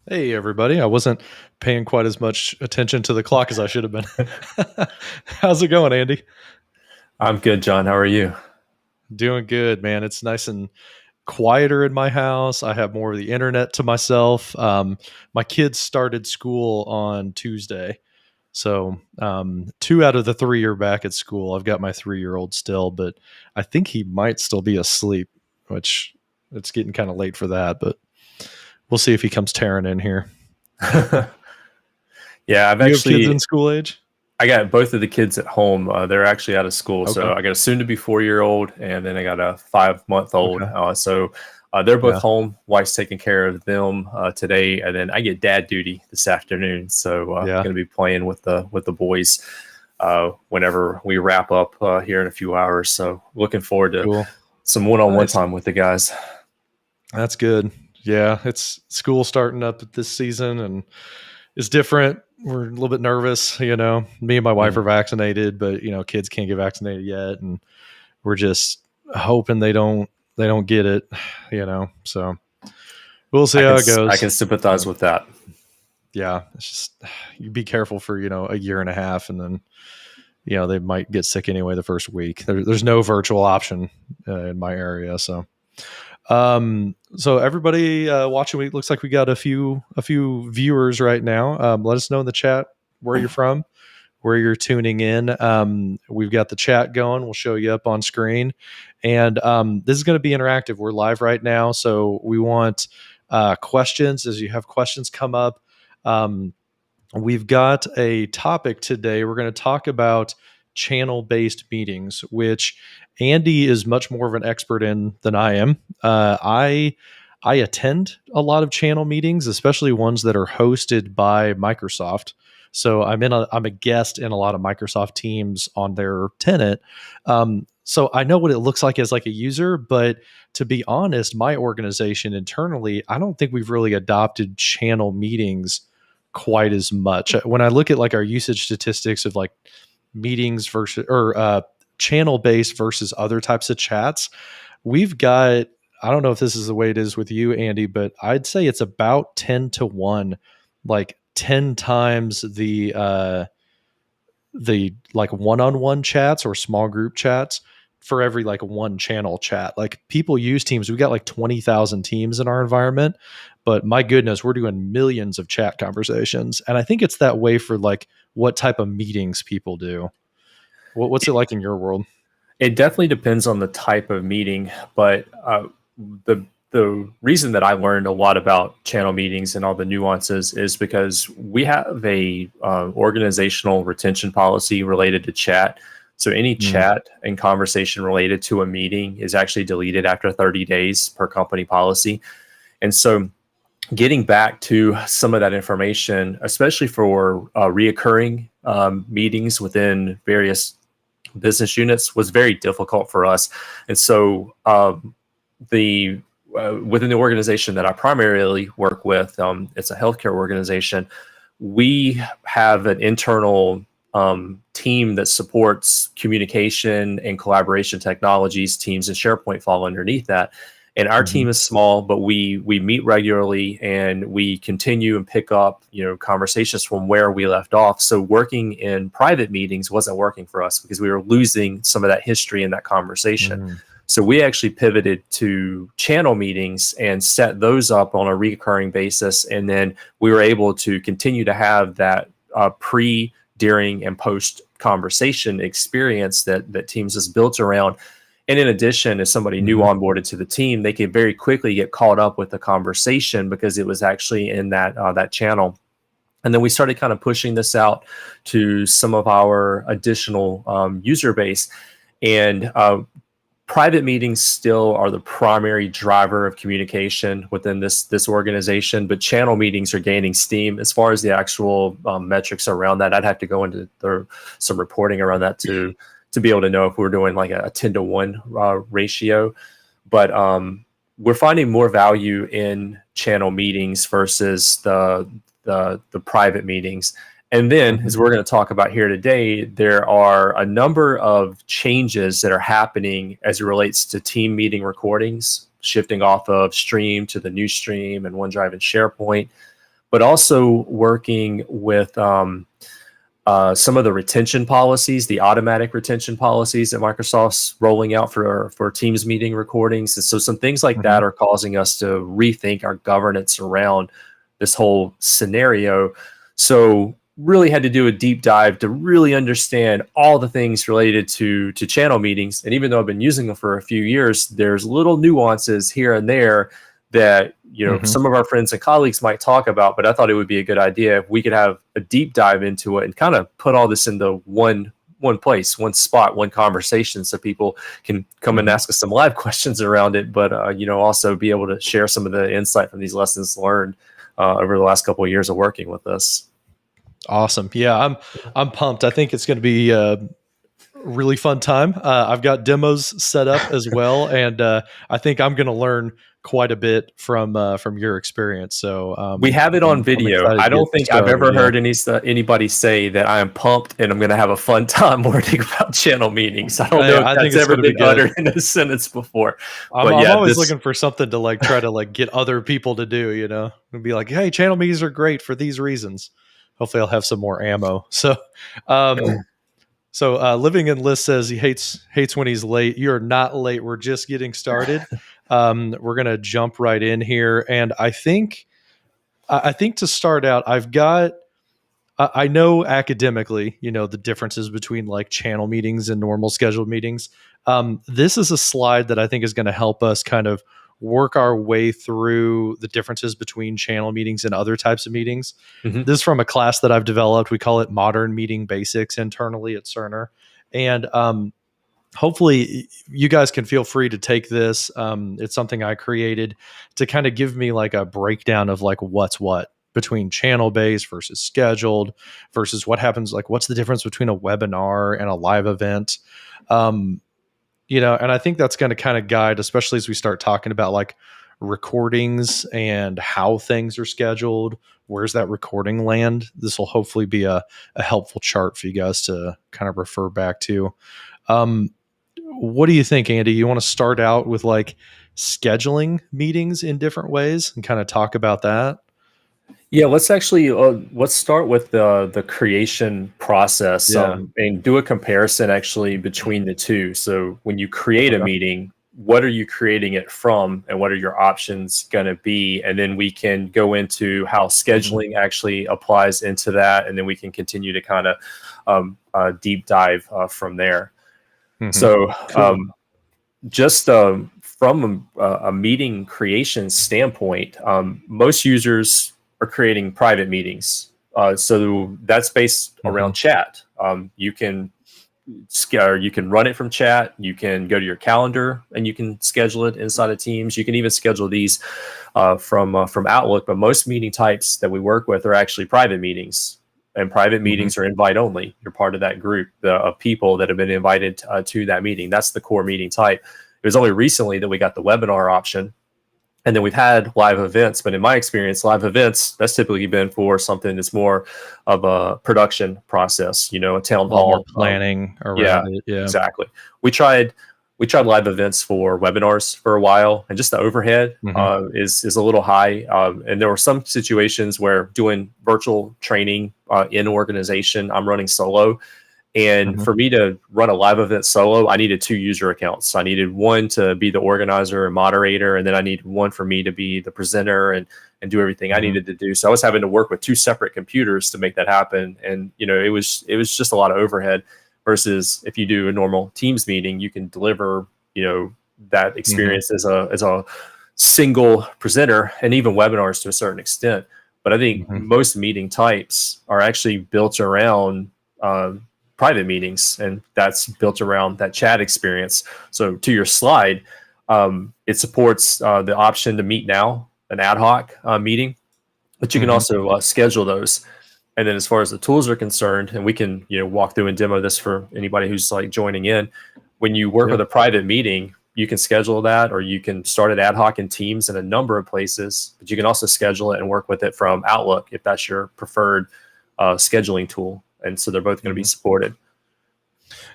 Hey, everybody. I wasn't paying quite as much attention to the clock as I should have been. How's it going, Andy? I'm good, John. How are you? Doing good, man. It's nice and quieter in my house. I have more of the internet to myself. My kids started school on Tuesday. So, two out of the three are back at school. I've got my 3-year-old still, but I think he might still be asleep, which it's getting kind of late for that, but we'll see if he comes tearing in here. Yeah, Do you have kids in school age? I got both of the kids at home. They're actually out of school. Okay. So I got a soon to be 4-year old and then I got a 5-month old. Okay. They're both Yeah. home. Wife's taking care of them today. And then I get dad duty this afternoon. So Yeah. going to be playing with the boys whenever we wrap up here in a few hours. So looking forward to Cool. some one-on-one Nice. time with the guys. That's good. Yeah, it's school starting up this season and it's different. We're a little bit nervous, Me and my wife are Mm. vaccinated, but kids can't get vaccinated yet, and we're just hoping they don't get it, So we'll see how it I goes. can sympathize with that. Yeah, it's just you be careful for a year and a half, and then they might get sick anyway the first week. There's no virtual option in my area, so. So everybody watching, it looks like we got a few viewers right now. Let us know in the chat where you're from, where you're tuning in. We've got the chat going. We'll show you up on screen, and this is going to be interactive. We're live right now, so we want questions. As you have questions come up, we've got a topic today. We're going to talk about channel-based meetings, which Andy is much more of an expert in than I am. I attend a lot of channel meetings, especially ones that are hosted by Microsoft. So I'm a guest in a lot of Microsoft teams on their tenant. So I know what it looks like as like a user, but to be honest, my organization internally, I don't think we've really adopted channel meetings quite as much. When I look at like our usage statistics of like meetings versus or channel based versus other types of chats, we've got, I don't know if this is the way it is with you, Andy, but I'd say it's about 10 to 1, like 10 times the like one-on-one chats or small group chats for every like one channel chat. Like people use Teams. We got like 20,000 teams in our environment, but my goodness, we're doing millions of chat conversations. And I think it's that way for like what type of meetings people do. What's it like in your world? It definitely depends on the type of meeting, but the reason that I learned a lot about channel meetings and all the nuances is because we have a organizational retention policy related to chat. So any Mm. chat and conversation related to a meeting is actually deleted after 30 days per company policy. And so getting back to some of that information, especially for reoccurring meetings within various business units, was very difficult for us. And so the within the organization that I primarily work with, it's a healthcare organization. We have an internal team that supports communication and collaboration technologies. Teams and SharePoint fall underneath that. And our Mhm. team is small, but we meet regularly and we continue and pick up conversations from where we left off. So working in private meetings wasn't working for us because we were losing some of that history in that conversation. Mhm. So we actually pivoted to channel meetings and set those up on a recurring basis. And then we were able to continue to have that pre, during, and post conversation experience that Teams is built around. And in addition, as somebody new Mhm. onboarded to the team, they could very quickly get caught up with the conversation because it was actually in that channel. And then we started kind of pushing this out to some of our additional user base. And private meetings still are the primary driver of communication within this organization, but channel meetings are gaining steam. As far as the actual metrics around that, I'd have to go into some reporting around that to be able to know if we're doing like a 10 to 1 ratio. But we're finding more value in channel meetings versus the private meetings. And then, Mhm. as we're going to talk about here today, there are a number of changes that are happening as it relates to team meeting recordings, shifting off of Stream to the new Stream and OneDrive and SharePoint. but also working with some of the retention policies, the automatic retention policies that Microsoft's rolling out for Teams meeting recordings. And so some things like that are causing us to rethink our governance around this whole scenario. So really had to do a deep dive to really understand all the things related to channel meetings. And even though I've been using them for a few years, there's little nuances here and there that some of our friends and colleagues might talk about, but I thought it would be a good idea if we could have a deep dive into it and kind of put all this into one place, one spot, one conversation, so people can come and ask us some live questions around it, but also be able to share some of the insight from these lessons learned over the last couple of years of working with us. Awesome. Yeah, I'm pumped. I think it's going to be really fun time. I've got demos set up as well, and I think I'm going to learn quite a bit from your experience. So we have it on video. I don't think I've ever heard anybody say that I am pumped and I'm going to have a fun time learning about channel meetings. I don't know if that's ever been uttered in a sentence before. I'm always looking for something to try to get other people to do. And be like, hey, channel meetings are great for these reasons. Hopefully, I'll have some more ammo. So. Living in List says he hates when he's late. You're not late. We're just getting started. We're going to jump right in here. And I think to start out, I know academically, the differences between channel meetings and normal scheduled meetings. This is a slide that I think is going to help us kind of work our way through the differences between channel meetings and other types of meetings. This is from a class that I've developed. We call it Modern Meeting Basics internally at Cerner. And hopefully you guys can feel free to take this. It's something I created to kind of give me a breakdown of what's what between channel-based versus scheduled versus what happens, what's the difference between a webinar and a live event. And I think that's going to kind of guide, especially as we start talking about recordings and how things are scheduled. Where's that recording land? This will hopefully be a helpful chart for you guys to kind of refer back to. What do you think, Andy? You want to start out with scheduling meetings in different ways and kind of talk about that? Yeah, let's start with the creation process and do a comparison actually between the two. So when you create a meeting, what are you creating it from and what are your options going to be? And then we can go into how scheduling actually applies into that. And then we can continue to kind of deep dive from there. So just from a meeting creation standpoint, most users are creating private meetings. So that's based around chat. You can run it from chat. You can go to your calendar and you can schedule it inside of Teams. You can even schedule these from Outlook. But most meeting types that we work with are actually private meetings. And private meetings are invite only. You're part of that group of people that have been invited to that meeting. That's the core meeting type. It was only recently that we got the webinar option. And then we've had live events, but in my experience, live events, that's typically been for something that's more of a production process, a town hall. Planning around it. Yeah, exactly. We tried live events for webinars for a while, and just the overhead is a little high. And there were some situations where doing virtual training in organization, I'm running solo. And for me to run a live event solo, I needed 2 user accounts. I needed one to be the organizer and moderator, and then I needed one for me to be the presenter and do everything I needed to do. So I was having to work with 2 separate computers to make that happen. And, it was just a lot of overhead versus if you do a normal Teams meeting, you can deliver, that experience as a single presenter, and even webinars to a certain extent. But I think most meeting types are actually built around private meetings, and that's built around that chat experience. So to your slide, it supports the option to meet now, an ad hoc meeting, but you can also schedule those. And then as far as the tools are concerned, and we can walk through and demo this for anybody who's joining in, when you work with a private meeting, you can schedule that, or you can start it ad hoc in Teams in a number of places, but you can also schedule it and work with it from Outlook if that's your preferred scheduling tool. And so they're both going to be supported.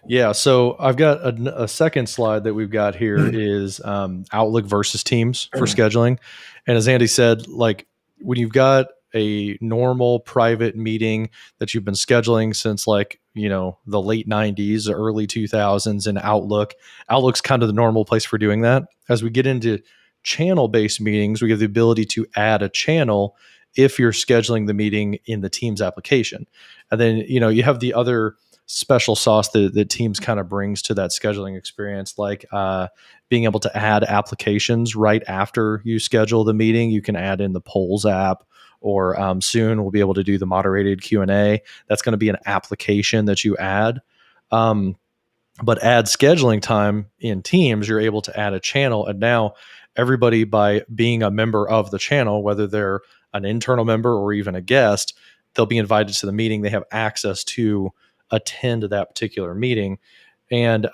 Yeah. So I've got a second slide that we've got here is Outlook versus Teams for scheduling. And as Andy said, when you've got a normal private meeting that you've been scheduling since like, the late 90s, early 2000s in Outlook. Outlook's kind of the normal place for doing that. As we get into channel-based meetings, we have the ability to add a channel if you're scheduling the meeting in the Teams application. And then, you have the other special sauce that Teams kind of brings to that scheduling experience, like being able to add applications right after you schedule the meeting. You can add in the polls app, or soon we'll be able to do the moderated Q&A. That's going to be an application that you add. But add scheduling time in Teams, you're able to add a channel. And now everybody, by being a member of the channel, whether they're an internal member or even a guest, they'll be invited to the meeting. They have access to attend that particular meeting. And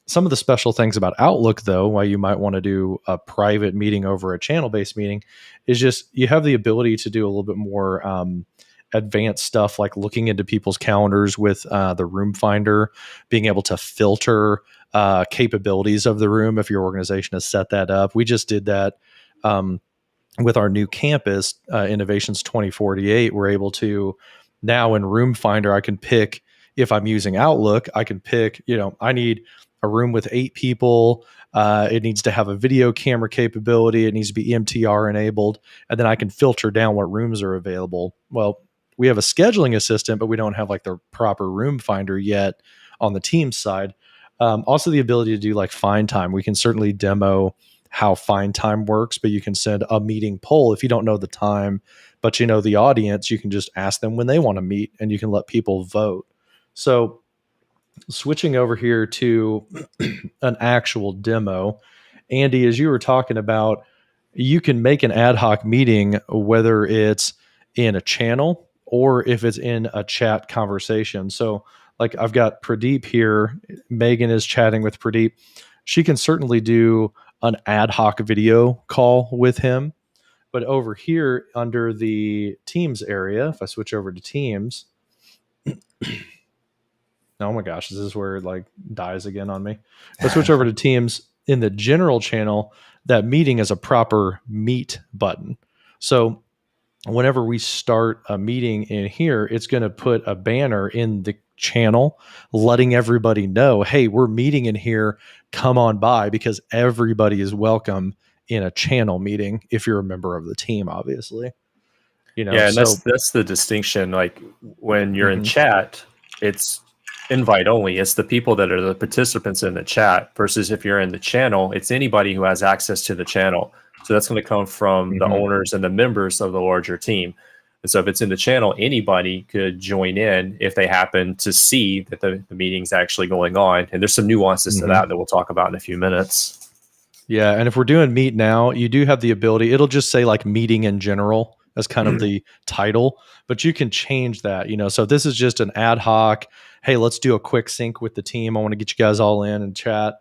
some of the special things about Outlook, though, why you might want to do a private meeting over a channel-based meeting, is just you have the ability to do a little bit more advanced stuff, like looking into people's calendars with the room finder, being able to filter capabilities of the room if your organization has set that up. We just did that with our new campus, Innovations 2048. We're able to now in Room Finder, I can pick, if I'm using Outlook, I can pick, I need a room with 8 people. It needs to have a video camera capability. It needs to be EMTR enabled. And then I can filter down what rooms are available. Well, we have a scheduling assistant, but we don't have like the proper room finder yet on the Teams side. Also the ability to do like find time. We can certainly demo how find time works, but you can send a meeting poll. If you don't know the time, but you know the audience, you can just ask them when they want to meet, and you can let people vote. So switching over here to an actual demo, Andy, as you were talking about, you can make an ad hoc meeting, whether it's in a channel or if it's in a chat conversation. So like I've got Pradeep here. Megan is chatting with Pradeep. She can certainly do an ad hoc video call with him. But over here under the Teams area, if I switch over to Teams, oh my gosh, this is where it like dies again on me. If I switch over to Teams in the general channel, that meeting is a proper meet button. So whenever we start a meeting in here, it's going to put a banner in the channel letting everybody know, hey, we're meeting in here, come on by, because everybody is welcome in a channel meeting if you're a member of the team, obviously. Yeah, and that's the distinction. Like when you're in chat, it's invite only. It's the people that are the participants in the chat, versus if you're in the channel, it's anybody who has access to the channel. So that's going to come from the owners and the members of the larger team. And so if it's in the channel, anybody could join in if they happen to see that the meeting's actually going on. And there's some nuances to that we'll talk about in a few minutes. Yeah, and if we're doing meet now, you do have the ability, it'll just say like meeting in general as kind of the title, but you can change that, so if this is just an ad hoc, hey, let's do a quick sync with the team, I want to get you guys all in and chat,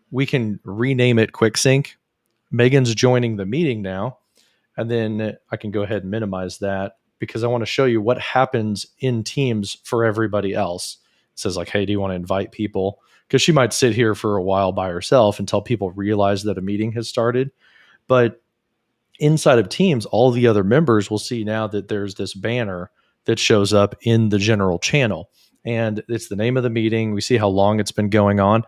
we can rename it quick sync. Megan's joining the meeting now, and then I can go ahead and minimize that because I want to show you what happens in Teams for everybody else. It says like, hey, do you want to invite people? Because she might sit here for a while by herself until people realize that a meeting has started. But inside of Teams, all the other members will see now that there's this banner that shows up in the general channel. And it's the name of the meeting. We see how long it's been going on.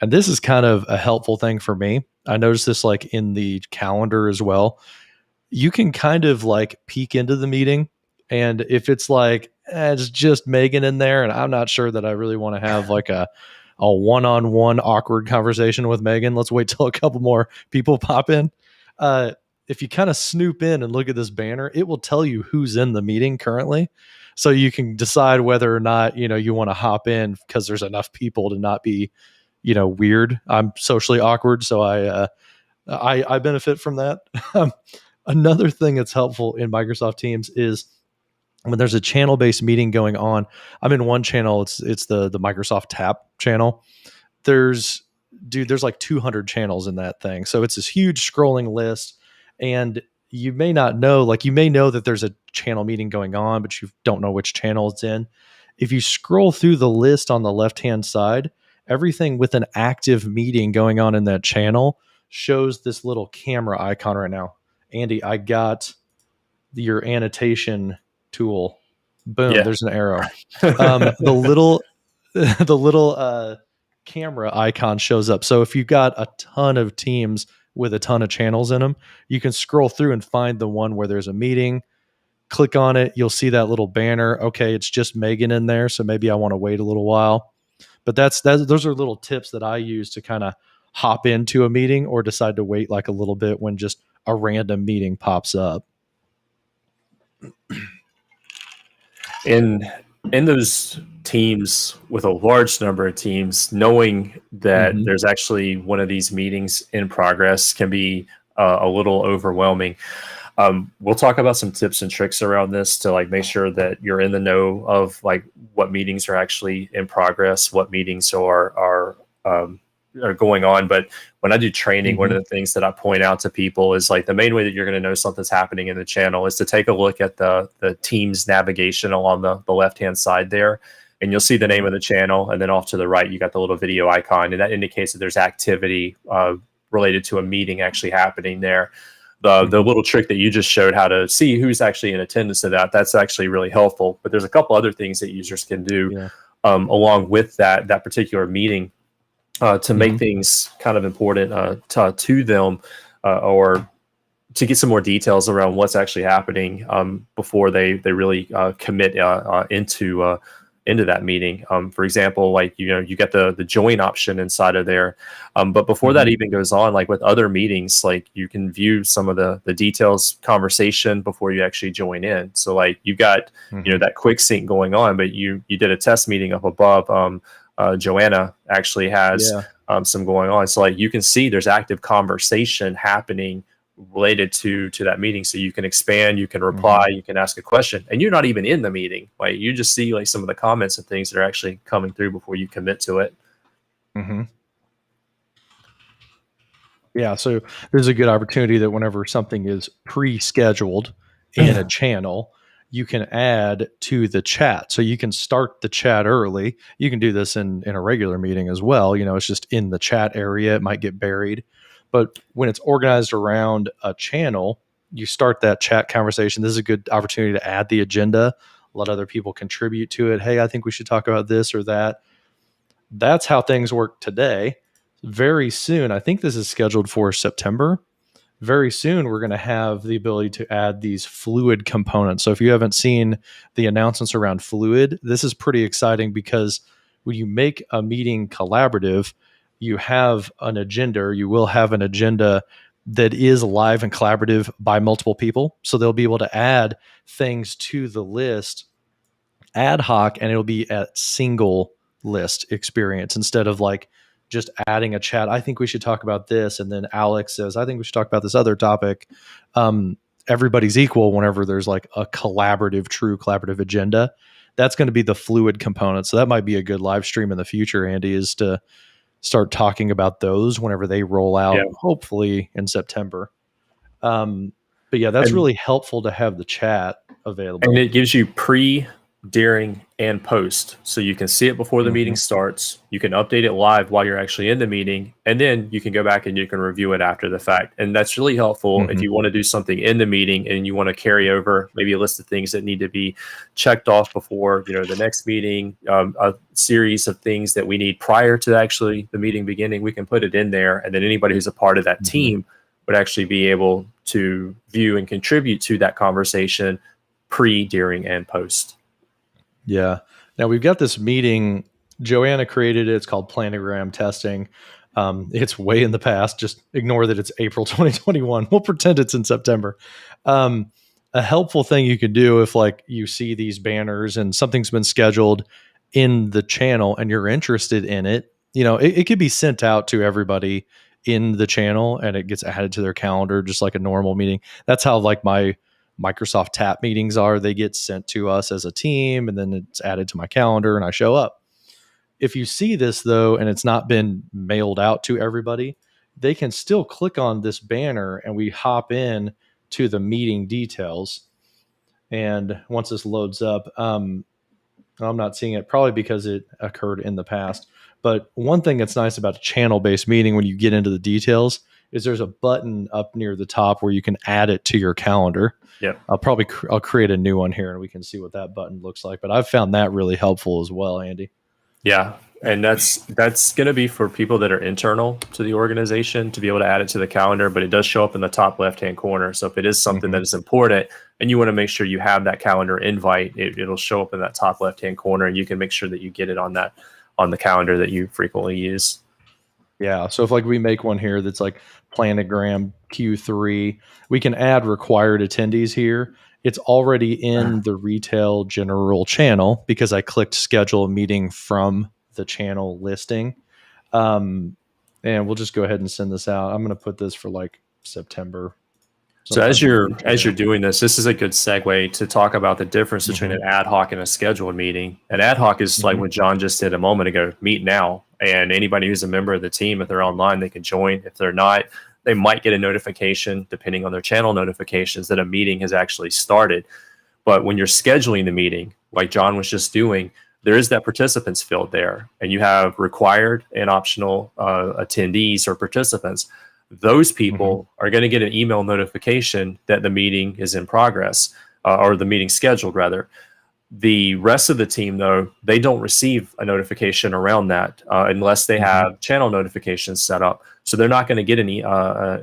And this is kind of a helpful thing for me. I noticed this like in the calendar as well. You can kind of like peek into the meeting. And if it's like, it's just Megan in there, and I'm not sure that I really want to have like a one-on-one awkward conversation with Megan, let's wait till a couple more people pop in. If you kind of snoop in and look at this banner, it will tell you who's in the meeting currently. So you can decide whether or not, you want to hop in because there's enough people to not be, weird. I'm socially awkward, so I benefit from that. Another thing that's helpful in Microsoft Teams is when there's a channel-based meeting going on. I'm in one channel. It's the Microsoft Tap channel. There's like 200 channels in that thing. So it's this huge scrolling list, and you may not know, like you may know that there's a channel meeting going on, but you don't know which channel it's in. If you scroll through the list on the left-hand side, everything with an active meeting going on in that channel shows this little camera icon right now. Andy, I got your annotation tool, boom, Yeah. there's an arrow. The little the little camera icon shows up. So if you've got a ton of teams with a ton of channels in them, you can scroll through and find the one where there's a meeting. Click on it, you'll see that little banner. Okay, it's just Megan in there, so maybe I want to wait a little while. But those are little tips that I use to kind of hop into a meeting or decide to wait like a little bit when just a random meeting pops up. in those teams with a large number of teams, knowing that Mm-hmm. there's actually one of these meetings in progress can be a little overwhelming. We'll talk about some tips and tricks around this to like make sure that you're in the know of like what meetings are actually in progress, what meetings are going on. But when I do training, one of the things that I point out to people is like the main way that you're going to know something's happening in the channel is to take a look at the team's navigation along the left-hand side there. And you'll see the name of the channel. And then off to the right, you got the little video icon. And that indicates that there's activity related to a meeting actually happening there. The little trick that you just showed how to see who's actually in attendance to that's actually really helpful. But there's a couple other things that users can do along with that particular meeting to make things kind of important to them or to get some more details around what's actually happening before they really commit into that meeting. For example, like, you get the join option inside of there. But before that even goes on, like with other meetings, like you can view some of the details conversation before you actually join in. So like you've got, that quick sync going on, but you did a test meeting up above. Joanna actually has some going on. So like you can see there's active conversation happening related to that meeting. So you can expand, you can reply, you can ask a question, and you're not even in the meeting. Like you just see like some of the comments and things that are actually coming through before you commit to it. Yeah, so there's a good opportunity that whenever something is pre-scheduled in a channel, you can add to the chat. So you can start the chat early. You can do this in a regular meeting as well. It's just in the chat area. It might get buried. But when it's organized around a channel, you start that chat conversation. This is a good opportunity to add the agenda, let other people contribute to it. Hey, I think we should talk about this or that. That's how things work today. Very soon, I think this is scheduled for September. Very soon, we're going to have the ability to add these fluid components. So if you haven't seen the announcements around fluid, this is pretty exciting because when you make a meeting collaborative, you have an agenda, or you will have an agenda that is live and collaborative by multiple people. So they'll be able to add things to the list ad hoc, and it'll be a single list experience instead of like just adding a chat. I think we should talk about this. And then Alex says, I think we should talk about this other topic. Everybody's equal whenever there's like a true collaborative agenda. That's going to be the fluid component. So that might be a good live stream in the future, Andy, is to start talking about those whenever they roll out, hopefully in September. But yeah, that's really helpful to have the chat available. And it gives you pre, during, and post. So you can see it before the meeting starts. You can update it live while you're actually in the meeting. And then you can go back and you can review it after the fact. And that's really helpful if you want to do something in the meeting and you want to carry over maybe a list of things that need to be checked off before, the next meeting, a series of things that we need prior to actually the meeting beginning. We can put it in there. And then anybody who's a part of that team would actually be able to view and contribute to that conversation pre, during, and post. Yeah. Now we've got this meeting. Joanna created it. It's called planogram testing. It's way in the past. Just ignore that it's April 2021. We'll pretend it's in September. A helpful thing you can do if like you see these banners and something's been scheduled in the channel and you're interested in it, it could be sent out to everybody in the channel and it gets added to their calendar just like a normal meeting. That's how like my Microsoft Tap meetings are. They get sent to us as a team and then it's added to my calendar and I show up. If you see this though, and it's not been mailed out to everybody, they can still click on this banner and we hop in to the meeting details. And once this loads up, I'm not seeing it probably because it occurred in the past. But one thing that's nice about a channel-based meeting when you get into the details is there's a button up near the top where you can add it to your calendar. Yep. I'll create a new one here and we can see what that button looks like. But I've found that really helpful as well, Andy. Yeah. And that's going to be for people that are internal to the organization to be able to add it to the calendar, but it does show up in the top left-hand corner. So if it is something that is important and you want to make sure you have that calendar invite, it'll show up in that top left-hand corner, and you can make sure that you get it on the calendar that you frequently use. Yeah. So if like we make one here that's like planogram Q3, we can add required attendees here. It's already in the retail general channel because I clicked schedule a meeting from the channel listing. And we'll just go ahead and send this out. I'm going to put this for like September. So as you're doing this is a good segue to talk about the difference between an ad hoc and a scheduled meeting. An ad hoc is like what John just did a moment ago, meet now. And anybody who's a member of the team, if they're online, they can join. If they're not, they might get a notification, depending on their channel notifications, that a meeting has actually started. But when you're scheduling the meeting, like John was just doing, there is that participants field there, and you have required and optional attendees or participants. Those people are going to get an email notification that the meeting is in progress, or the meeting scheduled rather. The rest of the team, though, they don't receive a notification around that unless they have channel notifications set up. So they're not going to get an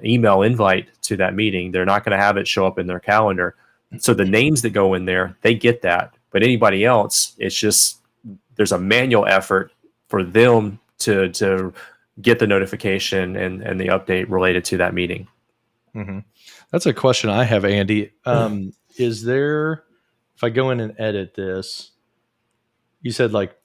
email invite to that meeting. They're not going to have it show up in their calendar. So the names that go in there, they get that. But anybody else, it's just there's a manual effort for them to get the notification and the update related to that meeting. That's a question I have, Andy. Is there, if I go in and edit this, you said like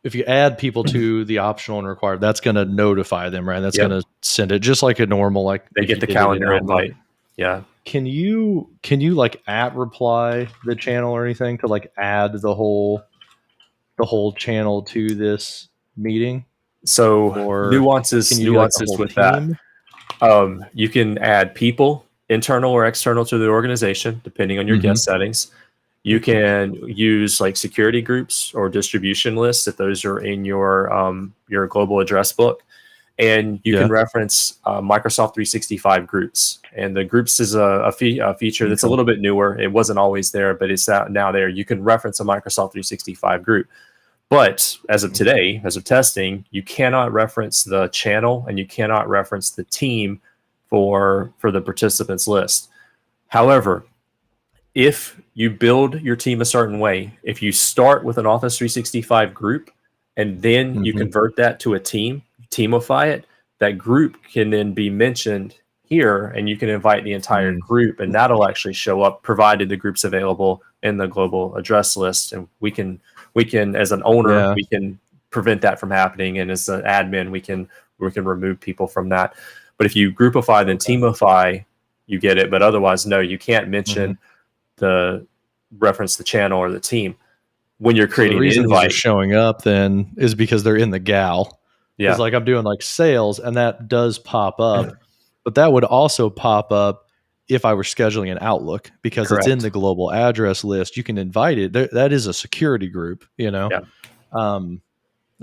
if you add people to the optional and required, that's going to notify them, right? That's going to send it just like a normal, like they get the calendar invite. Yeah. Can you like reply the channel or anything to like add the whole channel to this meeting? So nuances with that. You can add people, internal or external to the organization, depending on your guest settings. You can use like security groups or distribution lists if those are in your global address book. And you can reference Microsoft 365 groups. And the groups is a feature that's a little bit newer. It wasn't always there, but it's now there. You can reference a Microsoft 365 group. But as of today, as of testing, you cannot reference the channel and you cannot reference the team for the participants list. However, if you build your team a certain way, if you start with an Office 365 group and then you convert that to a teamify it, that group can then be mentioned here and you can invite the entire group, and that'll actually show up provided the group's available in the global address list. And we can as an owner, we can prevent that from happening. And as an admin, we can remove people from that. But if you groupify then teamify, you get it. But otherwise, no, you can't mention the reference the channel or the team when you're creating the reason an invite. They're showing up then is because they're in the gal. It's like I'm doing like sales and that does pop up, but that would also pop up if I were scheduling an Outlook because it's in the global address list. You can invite it. That is a security group, you know? Yeah.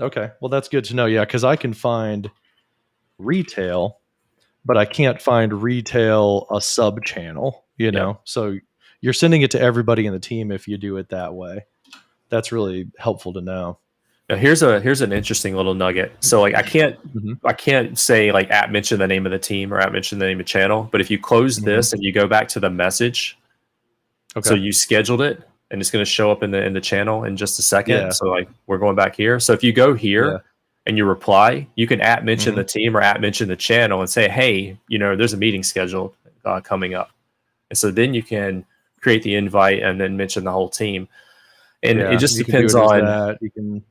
Okay. Well, that's good to know. Yeah. Cause I can find retail, but I can't find retail a sub channel, you know? So you're sending it to everybody in the team if you do it that way. That's really helpful to know. Now here's an interesting little nugget. So like I can't say like mention the name of the team or mention the name of the channel, but if you close this and you go back to the message, so you scheduled it and it's going to show up in the channel in just a second. Yeah. So like we're going back here. So if you go here and you reply, you can mention the team or mention the channel and say, hey, there's a meeting scheduled coming up. And so then you can create the invite and then mention the whole team. And it just depends on that. You can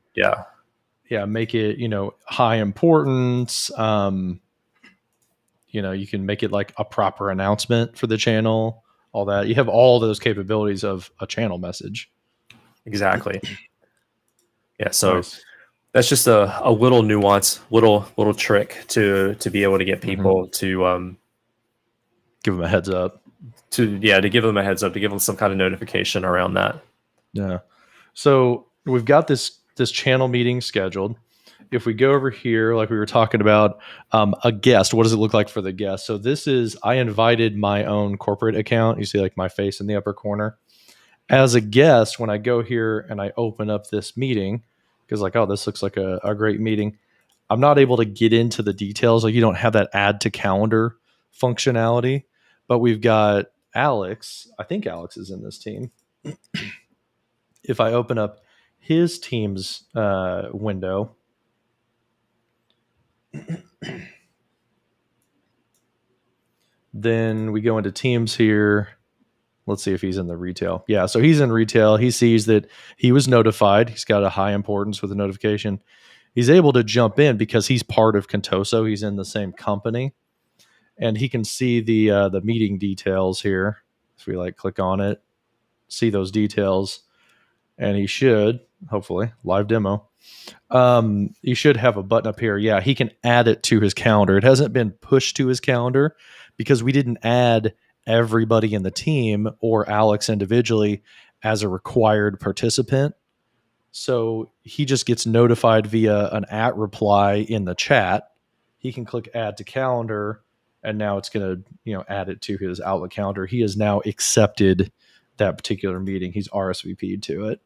make it high importance. You can make it like a proper announcement for the channel, all that. You have all those capabilities of a channel message. Exactly. Yeah, so that's just a little nuance, little trick to be able to get people to give them a heads up. To give them a heads up, to give them some kind of notification around that. Yeah. So we've got this channel meeting scheduled. if we go over here, like we were talking about, a guest, what does it look like for the guest? So this is, I invited my own corporate account. You see like my face in the upper corner. As a guest, when I go here and I open up this meeting, because like, oh, this looks like a great meeting, I'm not able to get into the details. Like you don't have that add to calendar functionality, but we've got Alex. I think Alex is in this team. If I open up his team's window, then we go into teams here. Let's see if he's in the retail. Yeah, so he's in retail. He sees that he was notified. He's got a high importance with the notification. He's able to jump in because he's part of Contoso. He's in the same company, and he can see the meeting details here. If we like click on it, see those details, and he should hopefully live demo. You should have a button up here. Yeah, he can add it to his calendar. It hasn't been pushed to his calendar because we didn't add everybody in the team or Alex individually as a required participant. So he just gets notified via an @reply in the chat. He can click add to calendar, and now it's going to, add it to his Outlook calendar. He has now accepted that particular meeting. He's RSVP'd to it.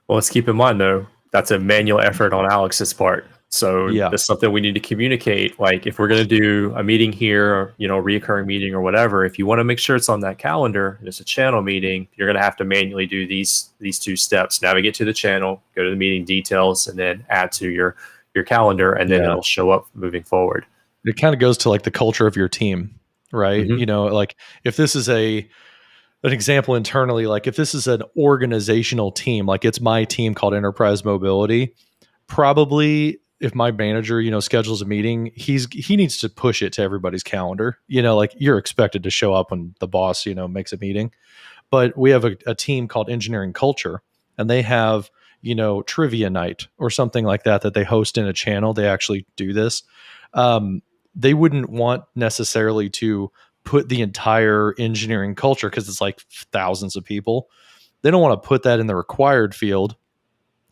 Well, let's keep in mind though, that's a manual effort on Alex's part. So that's something we need to communicate. Like if we're going to do a meeting here, or, reoccurring meeting or whatever, if you want to make sure it's on that calendar and it's a channel meeting, you're going to have to manually do these two steps. Navigate to the channel, go to the meeting details, and then add to your calendar, and then it'll show up moving forward. It kind of goes to like the culture of your team, right? Mm-hmm. Like if this is an example internally, like if this is an organizational team, like it's my team called Enterprise Mobility, probably if my manager, schedules a meeting, he needs to push it to everybody's calendar. Like you're expected to show up when the boss, makes a meeting. But we have a team called Engineering Culture, and they have, trivia night or something like that they host in a channel. They actually do this. They wouldn't want necessarily to put the entire engineering culture, because it's like thousands of people. They don't want to put that in the required field.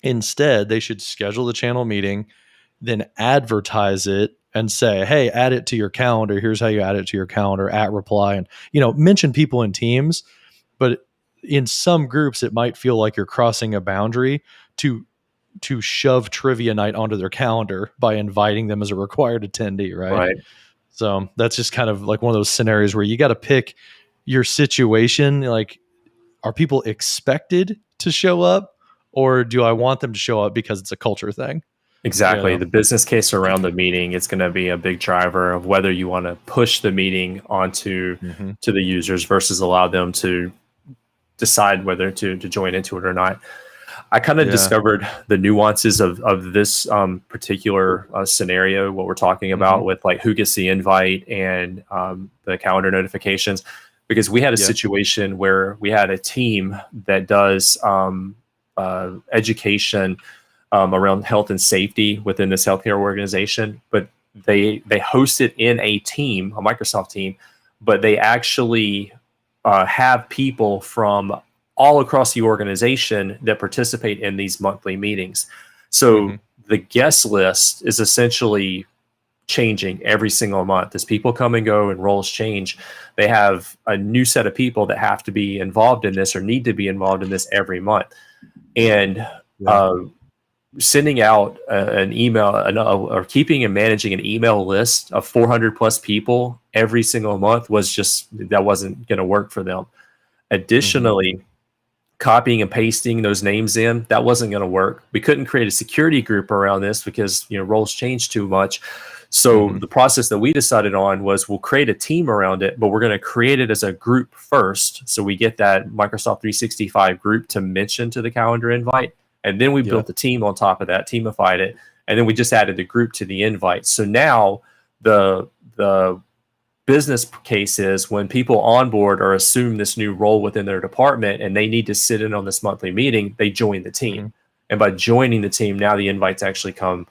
Instead, they should schedule the channel meeting, then advertise it and say, hey, add it to your calendar. Here's how you add it to your calendar, @reply, and, mention people in teams. But in some groups, it might feel like you're crossing a boundary to shove trivia night onto their calendar by inviting them as a required attendee, right? So that's just kind of like one of those scenarios where you got to pick your situation. Like, are people expected to show up, or do I want them to show up because it's a culture thing? Exactly. The business case around the meeting is going to be a big driver of whether you want to push the meeting onto to the users versus allow them to decide whether to join into it or not. I kind of discovered the nuances of this particular scenario, what we're talking about with like who gets the invite and the calendar notifications, because we had a situation where we had a team that does education around health and safety within this healthcare organization, but they host it in a team, a Microsoft team, but they actually have people from all across the organization that participate in these monthly meetings. So the guest list is essentially changing every single month. As people come and go and roles change, they have a new set of people that have to be involved in this or need to be involved in this every month. And sending out an email or keeping and managing an email list of 400 plus people every single month that wasn't going to work for them. Additionally, copying and pasting those names in, that wasn't going to work. We couldn't create a security group around this because roles changed too much. So the process that we decided on was we'll create a team around it, but we're going to create it as a group first. So we get that Microsoft 365 group to mention to the calendar invite. And then we built the team on top of that, teamified it. And then we just added the group to the invite. So now the business case is when people onboard or assume this new role within their department and they need to sit in on this monthly meeting, they join the team. And by joining the team, now the invites actually come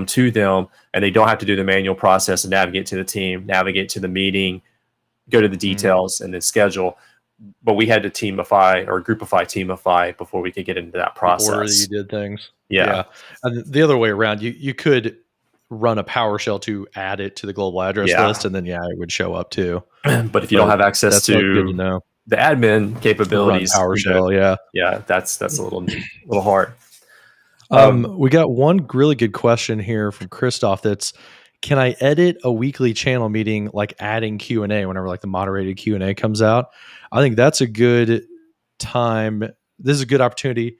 to them, and they don't have to do the manual process and navigate to the team, navigate to the meeting, go to the details, and then schedule. but we had to teamify or groupify teamify before we could get into that process. Before you did things. Yeah. And the other way around, you could run a PowerShell to add it to the global address list, and then it would show up too. But if you don't have access to the admin capabilities, PowerShell, that's a little hard. We got one really good question here from Christoph. That's, can I edit a weekly channel meeting, like adding Q&A whenever like the moderated Q&A comes out? I think that's a good time. This is a good opportunity.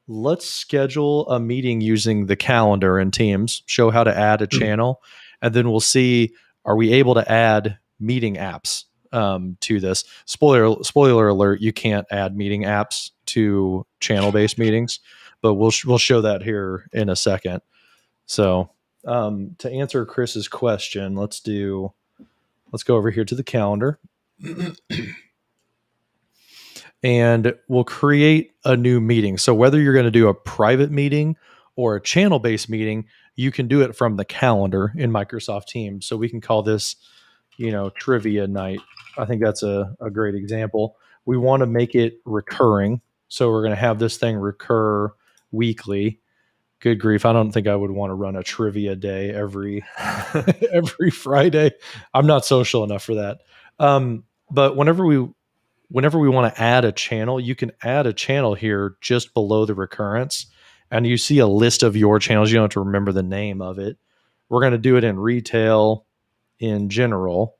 Let's schedule a meeting using the calendar in Teams, show how to add a channel, and then we'll see, are we able to add meeting apps to this? Spoiler alert, you can't add meeting apps to channel-based meetings, but we'll show that here in a second. So to answer Chris's question, let's go over here to the calendar. And we'll create a new meeting. So whether you're going to do a private meeting or a channel-based meeting, you can do it from the calendar in Microsoft Teams. So we can call this, trivia night. I think that's a great example. We want to make it recurring. So we're going to have this thing recur weekly. Good grief. I don't think I would want to run a trivia day every Friday. I'm not social enough for that. But whenever we want to add a channel, you can add a channel here just below the recurrence, and you see a list of your channels. You don't have to remember the name of it. We're going to do it in retail, in general.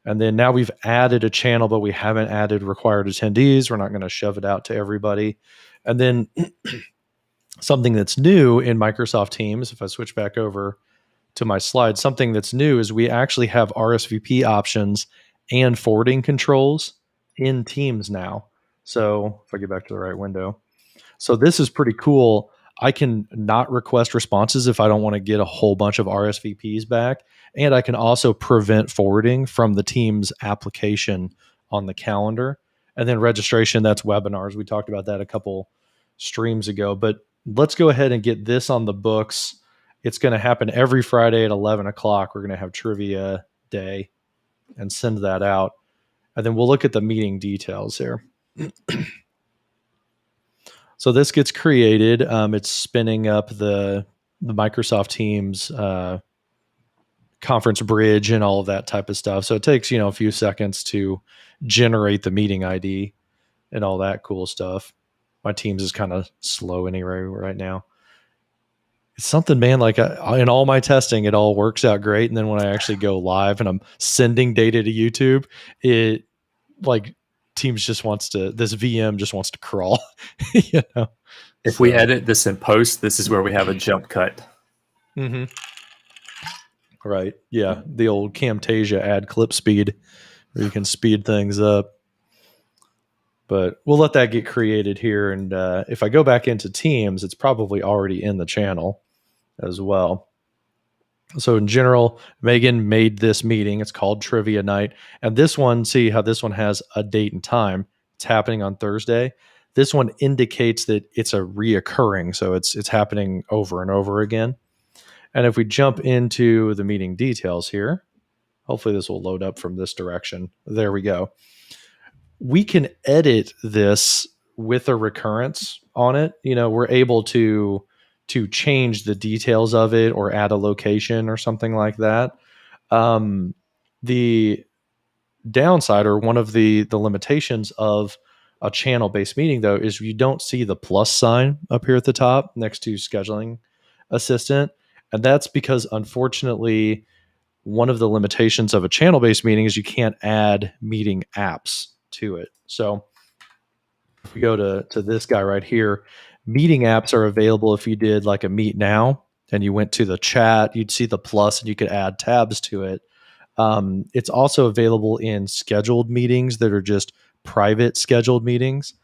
And then now we've added a channel, but we haven't added required attendees. We're not going to shove it out to everybody. And then something that's new in Microsoft Teams, if I switch back over to my slide, something that's new is we actually have RSVP options and forwarding controls in Teams now. So if I get back to the right window. So this is pretty cool. I can not request responses if I don't want to get a whole bunch of RSVPs back. And I can also prevent forwarding from the Teams application on the calendar. And then registration, that's webinars. We talked about that a couple streams ago. But let's go ahead and get this on the books. It's going to happen every Friday at 11 o'clock. We're going to have trivia day and send that out. And then we'll look at the meeting details here. So this gets created. It's spinning up the Microsoft Teams conference bridge and all of that type of stuff. So it takes, a few seconds to generate the meeting ID and all that cool stuff. My Teams is kind of slow anyway right now. It's something, man, like in all my testing, it all works out great. And then when I actually go live and I'm sending data to YouTube, it like Teams just this VM just wants to crawl, If we edit this in post, this is where we have a jump cut. Mm-hmm. Right. Yeah. The old Camtasia add clip speed where you can speed things up. But we'll let that get created here. And if I go back into Teams, it's probably already in the channel as well. So in general, Megan made this meeting. It's called Trivia Night. And this one, see how this one has a date and time. It's happening on Thursday. This one indicates that it's a reoccurring. So it's happening over and over again. And if we jump into the meeting details here, hopefully this will load up from this direction. There we go. We can edit this with a recurrence on it. We're able to change the details of it or add a location or something like that. The downside, or one of the limitations of a channel-based meeting, though, is you don't see the plus sign up here at the top next to scheduling assistant. And that's because, unfortunately, one of the limitations of a channel-based meeting is you can't add meeting apps to it. So if we go to this guy right here, meeting apps are available if you did like a Meet Now and you went to the chat, you'd see the plus and you could add tabs to it. It's also available in scheduled meetings that are just private scheduled meetings,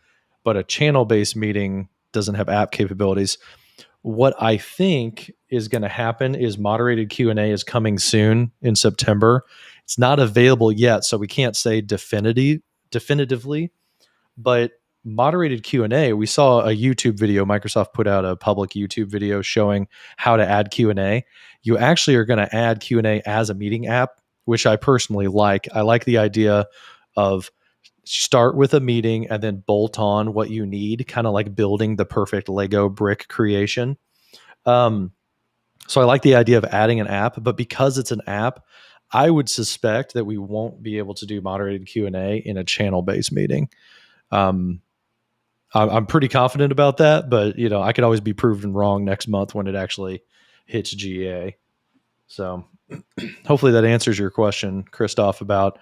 but a channel-based meeting doesn't have app capabilities. What I think is going to happen is moderated Q&A is coming soon in September. It's not available yet, so we can't say definitively, but moderated Q&A, we saw a YouTube video. Microsoft put out a public YouTube video showing how to add Q&A. You actually are going to add Q&A as a meeting app, which I personally like. I like the idea of start with a meeting and then bolt on what you need, kind of like building the perfect Lego brick creation. So I like the idea of adding an app, but because it's an app, I would suspect that we won't be able to do moderated Q&A in a channel-based meeting. I'm pretty confident about that, but I could always be proven wrong next month when it actually hits GA. So hopefully that answers your question, Christoph, about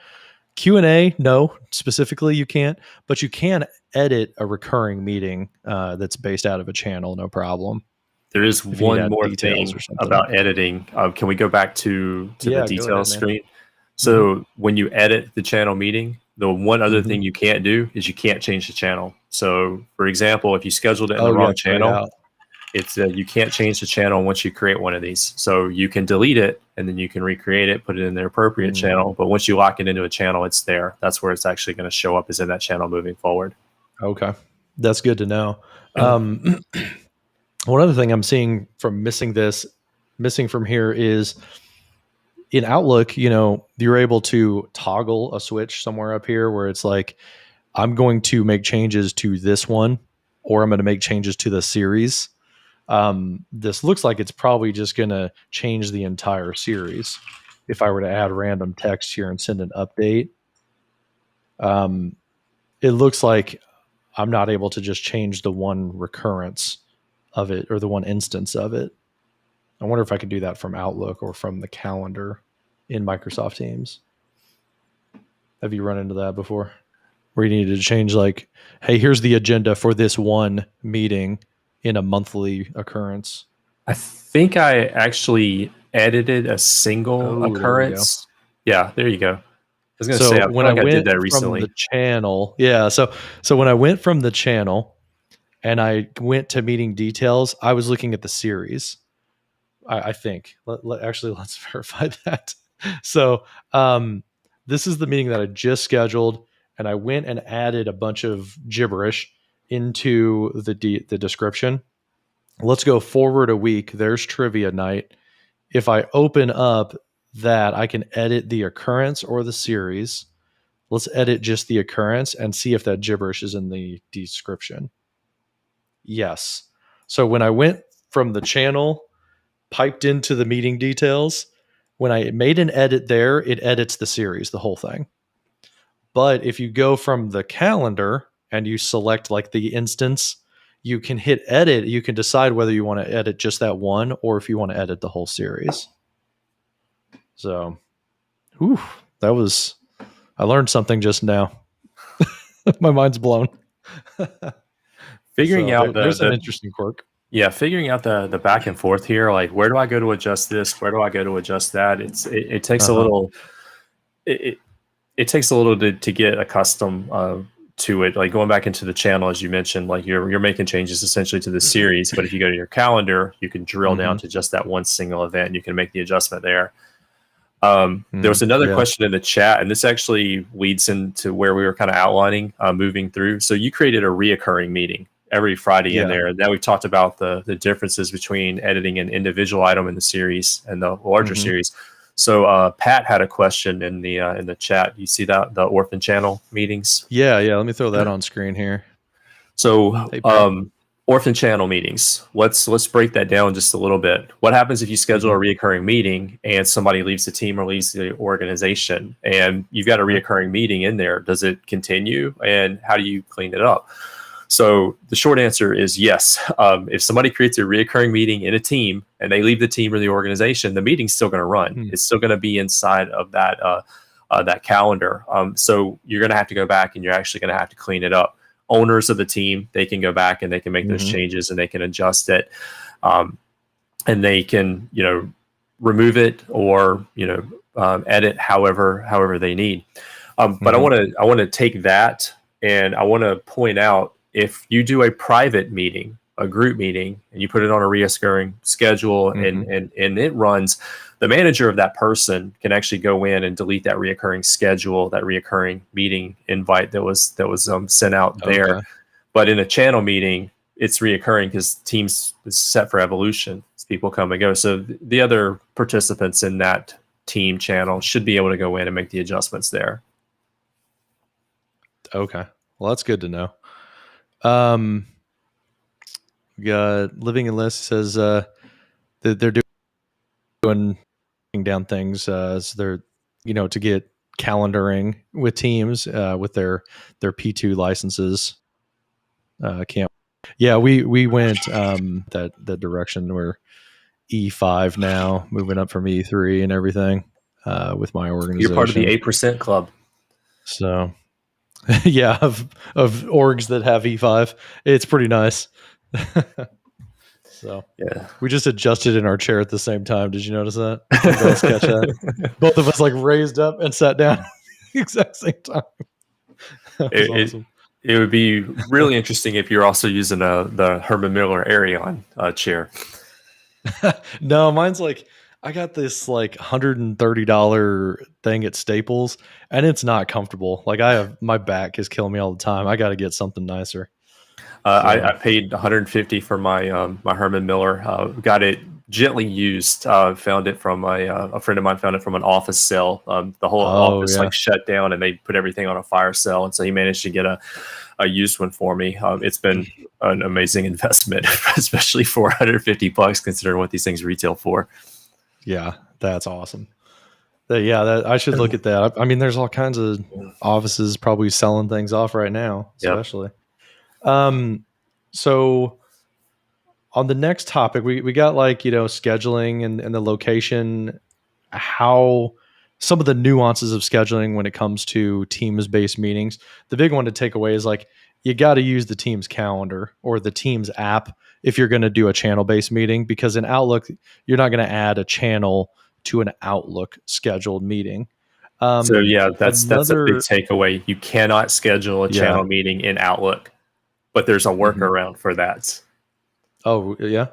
Q&A. No, specifically you can't, but you can edit a recurring meeting that's based out of a channel, no problem. There is one more thing about editing. Can we go back to the details screen? So when you edit the channel meeting, the one other thing you can't do is you can't change the channel. So for example, if you scheduled it in the wrong channel, it's you can't change the channel once you create one of these. So you can delete it and then you can recreate it, put it in the appropriate channel. But once you lock it into a channel, it's there. That's where it's actually going to show up, is in that channel moving forward. Okay. That's good to know. One other thing I'm seeing from missing from here is in Outlook, you're able to toggle a switch somewhere up here where it's like, I'm going to make changes to this one, or I'm going to make changes to the series. This looks like it's probably just going to change the entire series. If I were to add random text here and send an update, it looks like I'm not able to just change the one recurrence of it or the one instance of it. I wonder if I could do that from Outlook or from the calendar in Microsoft Teams. Have you run into that before? Where you needed to change like, hey, here's the agenda for this one meeting in a monthly occurrence. I think I actually edited a single occurrence. Yeah, there you go. I was going to say, I feel like I did that recently. From the channel, so when I went from the channel and I went to meeting details, I was looking at the series. I think. Actually, let's verify that. So this is the meeting that I just scheduled, and I went and added a bunch of gibberish into the description. Let's go forward a week. There's trivia night. If I open up that, I can edit the occurrence or the series. Let's edit just the occurrence and see if that gibberish is in the description. Yes. So when I went from the channel, piped into the meeting details, when I made an edit there, it edits the series, the whole thing. But if you go from the calendar and you select like the instance, you can hit edit. You can decide whether you want to edit just that one or if you want to edit the whole series. So, I learned something just now. My mind's blown. Figuring out there's an interesting quirk. Yeah, figuring out the back and forth here, like where do I go to adjust this? Where do I go to adjust that? It takes a little. It takes a little to get accustomed to it. Like going back into the channel, as you mentioned, like you're making changes essentially to the series. But if you go to your calendar, you can drill down to just that one single event. And you can make the adjustment there. There was another question in the chat, and this actually leads into where we were kind of outlining moving through. So you created a reoccurring meeting every Friday in there. Now we've talked about the differences between editing an individual item in the series and the larger series. So Pat had a question in the chat. You see that, the orphan channel meetings? Yeah. Let me throw that on screen here. So orphan channel meetings. Let's break that down just a little bit. What happens if you schedule a reoccurring meeting and somebody leaves the team or leaves the organization, and you've got a reoccurring meeting in there? Does it continue, and how do you clean it up? So the short answer is yes. If somebody creates a reoccurring meeting in a team and they leave the team or the organization, the meeting's still going to run. It's still going to be inside of that that calendar. So you're going to have to go back and you're actually going to have to clean it up. Owners of the team, they can go back and they can make those changes and they can adjust it, and they can remove it or edit however they need. But I want to take that and I want to point out, if you do a private meeting, a group meeting, and you put it on a reoccurring schedule and it runs, the manager of that person can actually go in and delete that reoccurring schedule, that reoccurring meeting invite that was sent out there. Okay. But in a channel meeting, it's reoccurring because Teams is set for evolution as people come and go. So the other participants in that team channel should be able to go in and make the adjustments there. Okay. Well, that's good to know. We got Living in List says that they're doing down things so they're to get calendaring with teams with their P2 licenses. Can't. Yeah, we went that direction. We're E5 now, moving up from E3 and everything with my organization. You're part of the 8% club. So yeah, of orgs that have E5, it's pretty nice. So yeah, we just adjusted in our chair at the same time. Did you notice that? Did you guys catch that? Both of us like raised up and sat down at the exact same time. That was awesome. It would be really interesting if you're also using the Herman Miller Arion chair. No, mine's like I got this like $130 thing at Staples, and it's not comfortable. Like my back is killing me all the time. I got to get something nicer. I paid $150 for my my Herman Miller. Got it gently used. Found it from a friend of mine. Found it from an office sale. The whole office like shut down, and they put everything on a fire sale. And so he managed to get a used one for me. It's been an amazing investment, especially for $150, considering what these things retail for. Yeah, that's awesome. I should look at that. I mean, there's all kinds of offices probably selling things off right now, especially. Yep. So on the next topic, we got like, scheduling and the location, how some of the nuances of scheduling when it comes to Teams-based meetings. The big one to take away is like, you got to use the Teams calendar or the Teams app if you're going to do a channel-based meeting, because in Outlook, you're not going to add a channel to an Outlook scheduled meeting. That's a big takeaway. You cannot schedule a channel meeting in Outlook, but there's a workaround for that. Oh yeah,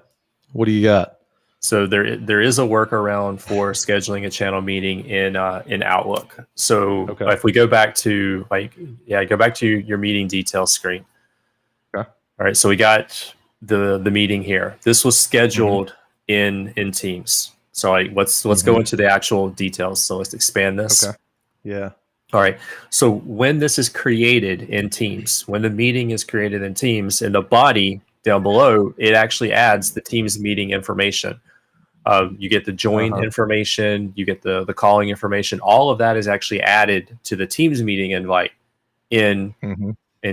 what do you got? So there is a workaround for scheduling a channel meeting in Outlook. So if we go back to your meeting details screen. Okay. All right. So we got the meeting here. This was scheduled in Teams. So let's go into the actual details. So let's expand this. Okay. Yeah. All right. So when this is created in Teams, when the meeting is created in Teams, in the body down below, it actually adds the Teams meeting information. You get the join information, you get the calling information. All of that is actually added to the Teams meeting invite in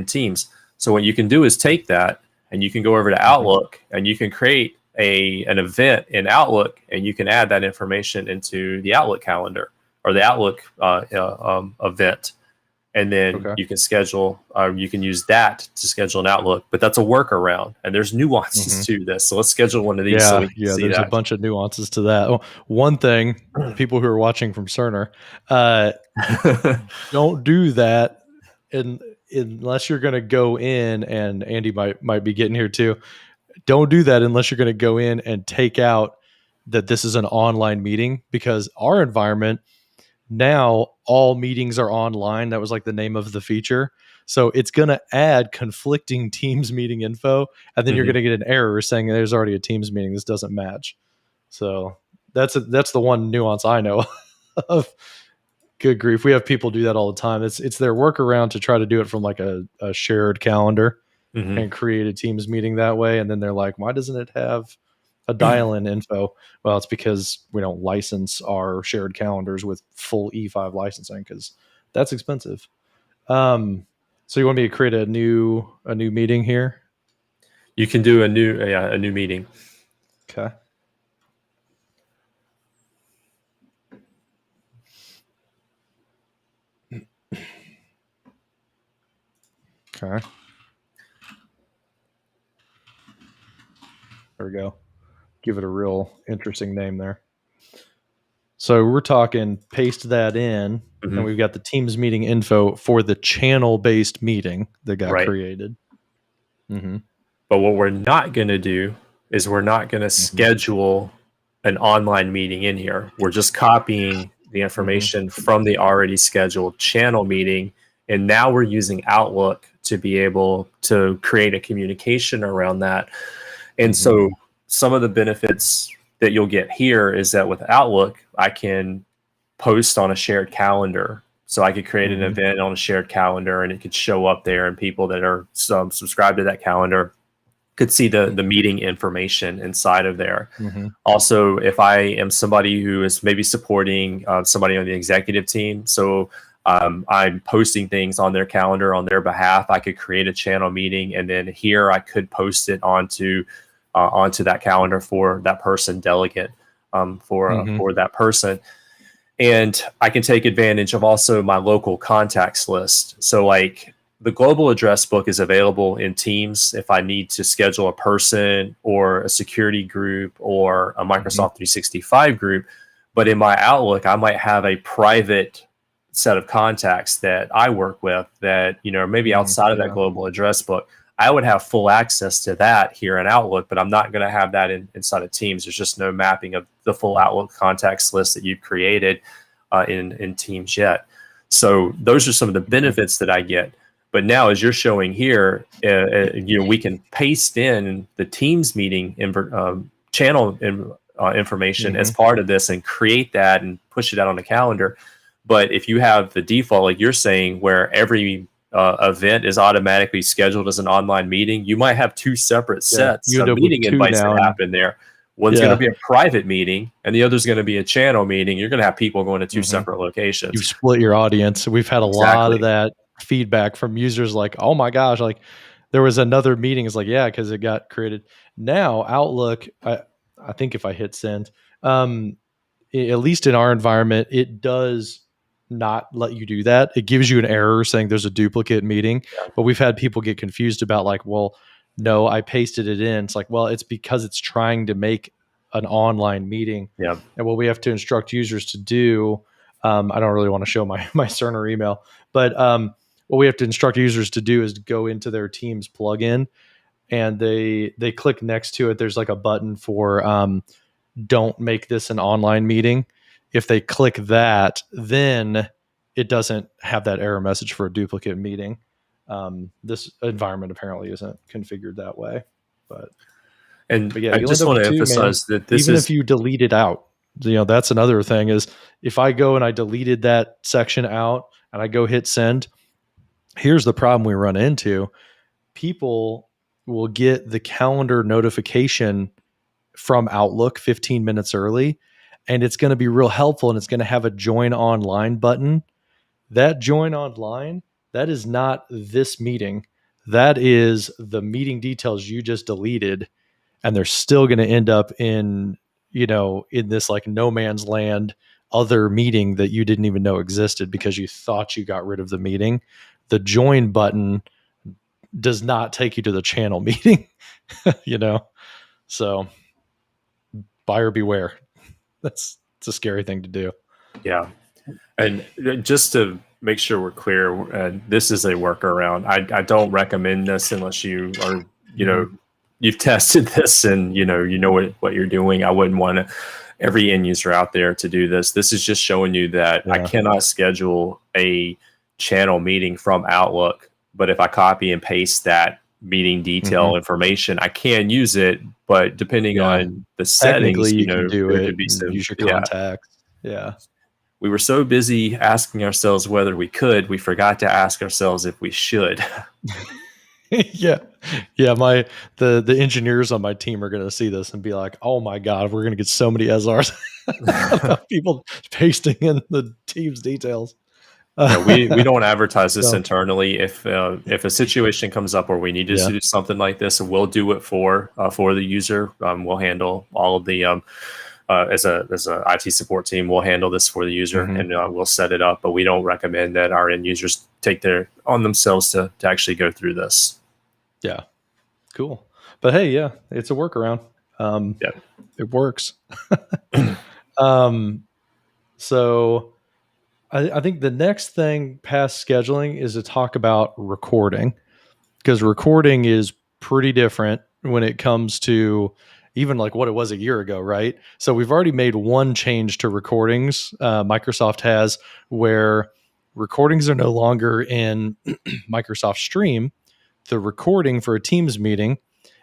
Teams. So what you can do is take that and you can go over to Outlook and you can create an event in Outlook, and you can add that information into the Outlook calendar or the Outlook event. And then you can schedule, you can use that to schedule an Outlook, but that's a workaround. And there's nuances to this. So let's schedule one of these. There's a bunch of nuances to that. Oh, one thing, people who are watching from Cerner, don't do that unless you're going to go in, and Andy might be getting here too. Don't do that unless you're going to go in and take out that this is an online meeting, because our environment, now all meetings are online. That was like the name of the feature. So it's going to add conflicting Teams meeting info, and then you're going to get an error saying there's already a Teams meeting. This doesn't match. So that's the one nuance I know of. Good grief. We have people do that all the time. It's their workaround to try to do it from like a shared calendar and create a Teams meeting that way. And then they're like, why doesn't it have a dial-in info? Well, it's because we don't license our shared calendars with full E5 licensing, because that's expensive. So you want me to create a new meeting here? You can do a new meeting. Okay. Okay. There we go. Give it a real interesting name there. So we're talking paste that in, and we've got the Teams meeting info for the channel-based meeting that got created. But what we're not going to do is we're not going to schedule an online meeting in here. We're just copying the information from the already scheduled channel meeting, and now we're using Outlook to be able to create a communication around that. And so some of the benefits that you'll get here is that with Outlook, I can post on a shared calendar. So I could create an event on a shared calendar, and it could show up there, and people that are subscribed to that calendar could see the meeting information inside of there. Also, if I am somebody who is maybe supporting somebody on the executive team, so I'm posting things on their calendar on their behalf, I could create a channel meeting, and then here I could post it onto that calendar for that person delegate for that person. And I can take advantage of also my local contacts list. So like the global address book is available in Teams if I need to schedule a person or a security group or a Microsoft 365 group. But in my Outlook, I might have a private set of contacts that I work with that, maybe outside of that global address book. I would have full access to that here in Outlook, but I'm not going to have that inside of Teams. There's just no mapping of the full Outlook contacts list that you've created in Teams yet. So those are some of the benefits that I get. But now, as you're showing here, we can paste in the Teams meeting channel information as part of this and create that and push it out on the calendar. But if you have the default, like you're saying, where every event is automatically scheduled as an online meeting, you might have two separate sets of meeting invites that happen there. One's going to be a private meeting and the other's going to be a channel meeting. You're going to have people going to two separate locations. You split your audience. We've had a lot of that feedback from users like, oh my gosh, like there was another meeting. It's like, yeah, because it got created. Now Outlook, I think if I hit send, at least in our environment, it does not let you do that. It gives you an error saying there's a duplicate meeting, but we've had people get confused about like, well, no, I pasted it in. It's like, well, it's because it's trying to make an online meeting. Yeah. And what we have to instruct users to do, I don't really want to show my Cerner email, but what we have to instruct users to do is to go into their Teams plugin and they click next to it. There's like a button for don't make this an online meeting. If they click that, then it doesn't have that error message for a duplicate meeting. This environment apparently isn't configured that way. But yeah, I just want to emphasize that even if you delete it out, that's another thing is if I go and I deleted that section out and I go hit send, here's the problem we run into. People will get the calendar notification from Outlook 15 minutes early, and it's going to be real helpful, and it's going to have a join online button. That join online, that is not this meeting. That is the meeting details you just deleted, and they're still going to end up in this like no man's land other meeting that you didn't even know existed because you thought you got rid of the meeting. The join button does not take you to the channel meeting, so buyer beware. It's a scary thing to do. Yeah. And just to make sure we're clear, this is a workaround. I don't recommend this unless you are, you've tested this and you know what you're doing. I wouldn't want every end user out there to do this. This is just showing you that I cannot schedule a channel meeting from Outlook, but if I copy and paste that meeting detail information, I can use it, but depending on the settings, you can do it. Could be some, use your contacts. Yeah. We were so busy asking ourselves whether we could, we forgot to ask ourselves if we should. Yeah. The engineers on my team are going to see this and be like, oh my God, we're going to get so many SRs about people pasting in the Teams details. We don't advertise this internally. If a situation comes up where we need to do something like this, we'll do it for the user. We'll handle all of the as a IT support team, we'll handle this for the user and we'll set it up. But we don't recommend that our end users take on themselves to actually go through this. Yeah, cool. But hey, yeah, it's a workaround. It works. So. I think the next thing past scheduling is to talk about recording, because recording is pretty different when it comes to even like what it was a year ago, right? So we've already made one change to recordings. Microsoft has, where recordings are no longer in Microsoft Stream. The recording for a Teams meeting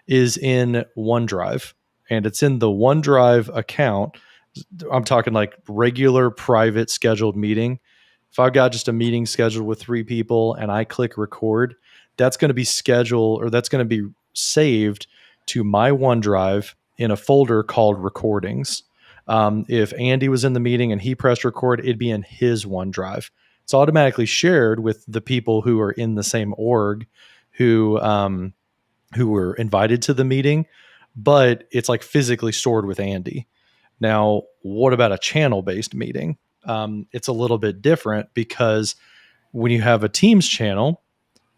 is in OneDrive, and it's in the OneDrive account. I'm talking like regular private scheduled meeting. If I've got just a meeting scheduled with 3 people and I click record, that's going to be scheduled, or that's going to be saved to my OneDrive in a folder called recordings. If Andy was in the meeting and he pressed record, it'd be in his OneDrive. It's automatically shared with the people who are in the same org who were invited to the meeting, but it's like physically stored with Andy. Now, what about a channel-based meeting? It's a little bit different, because when you have a Teams channel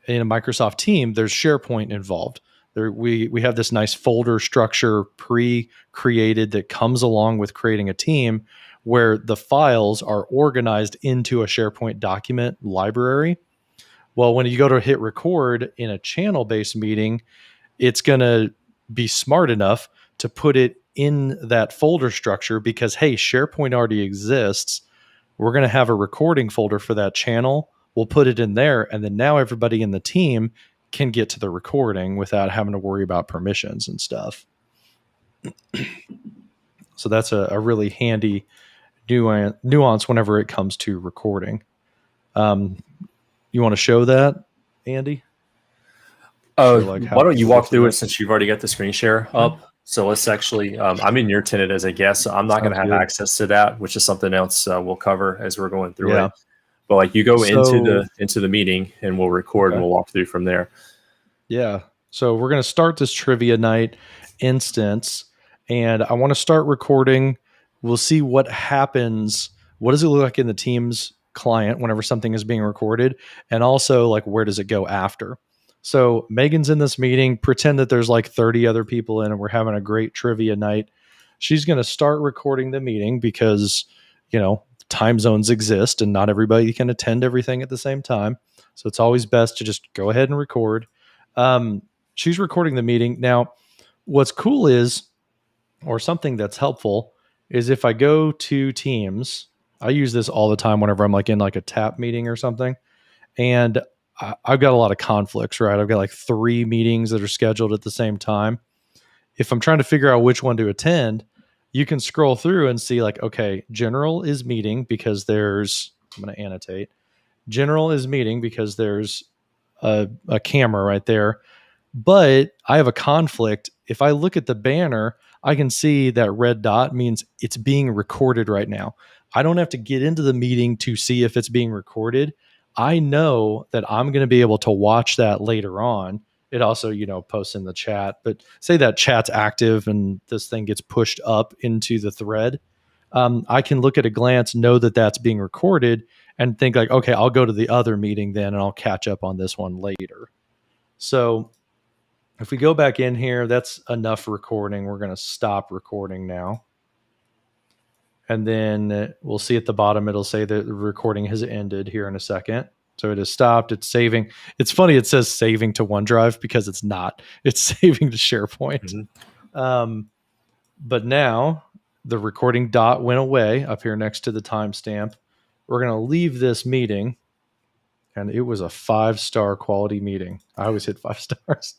in a Microsoft team, there's SharePoint involved. We have this nice folder structure pre-created that comes along with creating a team, where the files are organized into a SharePoint document library. Well, when you go to hit record in a channel-based meeting, it's going to be smart enough to put it in that folder structure, because, hey, SharePoint already exists. We're going to have a recording folder for that channel. We'll put it in there, and then now everybody in the team can get to the recording without having to worry about permissions and stuff. So that's a really handy nuance whenever it comes to recording. You want to show that, Andy? Why don't you walk through it, since you've already got the screen share up? So let's actually, I'm in your tenant as a guest, so I'm not going to have access to that, which is something else we'll cover as we're going through it. But like, you go into the meeting and we'll record, and we'll walk through from there. Yeah. So we're going to start this trivia night instance, and I want to start recording. We'll see what happens. What does it look like in the Teams client whenever something is being recorded? And also, like, where does it go after? So Megan's in this meeting. Pretend that there's like 30 other people in, and we're having a great trivia night. She's going to start recording the meeting because, time zones exist and not everybody can attend everything at the same time. So it's always best to just go ahead and record. She's recording the meeting. Now, what's cool is, or something that's helpful, is if I go to Teams, I use this all the time whenever I'm like in like a tap meeting or something. And I've got a lot of conflicts, right? I've got like 3 meetings that are scheduled at the same time. If I'm trying to figure out which one to attend, you can scroll through and see like, okay, general is meeting because there's, I'm going to annotate. General is meeting because there's a camera right there. But I have a conflict. If I look at the banner, I can see that red dot means it's being recorded right now. I don't have to get into the meeting to see if it's being recorded. I know that I'm going to be able to watch that later on. It also, posts in the chat, but say that chat's active and this thing gets pushed up into the thread. I can look at a glance, know that that's being recorded, and think like, okay, I'll go to the other meeting then, and I'll catch up on this one later. So if we go back in here, that's enough recording. We're going to stop recording now. And then we'll see at the bottom, it'll say that the recording has ended here in a second. So it has stopped. It's saving. It's funny. It says saving to OneDrive because it's not. It's saving to SharePoint. Mm-hmm. But now the recording dot went away up here next to the timestamp. We're going to leave this meeting. And it was a 5-star quality meeting. I always hit 5 stars.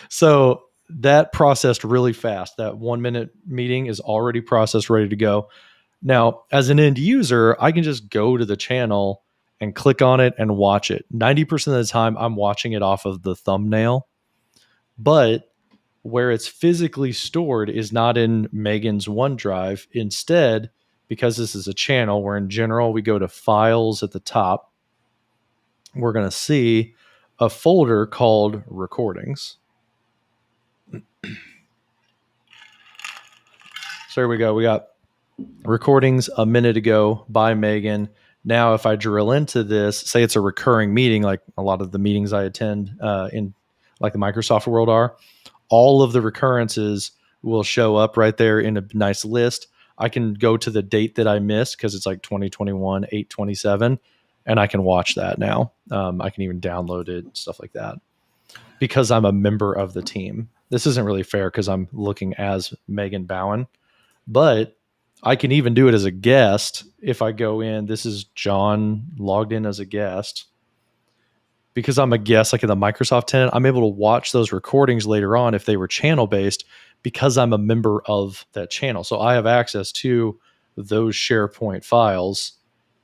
So that processed really fast. That 1-minute meeting is already processed, ready to go. Now, as an end user, I can just go to the channel and click on it and watch it. 90% of the time, I'm watching it off of the thumbnail. But where it's physically stored is not in Megan's OneDrive. Instead, because this is a channel where in general we go to files at the top, we're going to see a folder called recordings. So here we go. We got recordings a minute ago by Megan. Now, if I drill into this, say it's a recurring meeting, like a lot of the meetings I attend in like the Microsoft world are, all of the recurrences will show up right there in a nice list. I can go to the date that I missed because it's like 2021, 8/27, and I can watch that now. I can even download it, stuff like that, because I'm a member of the team. This isn't really fair because I'm looking as Megan Bowen, but I can even do it as a guest. If I go in, this is John logged in as a guest. Because I'm a guest, like in the Microsoft tenant, I'm able to watch those recordings later on if they were channel-based because I'm a member of that channel. So I have access to those SharePoint files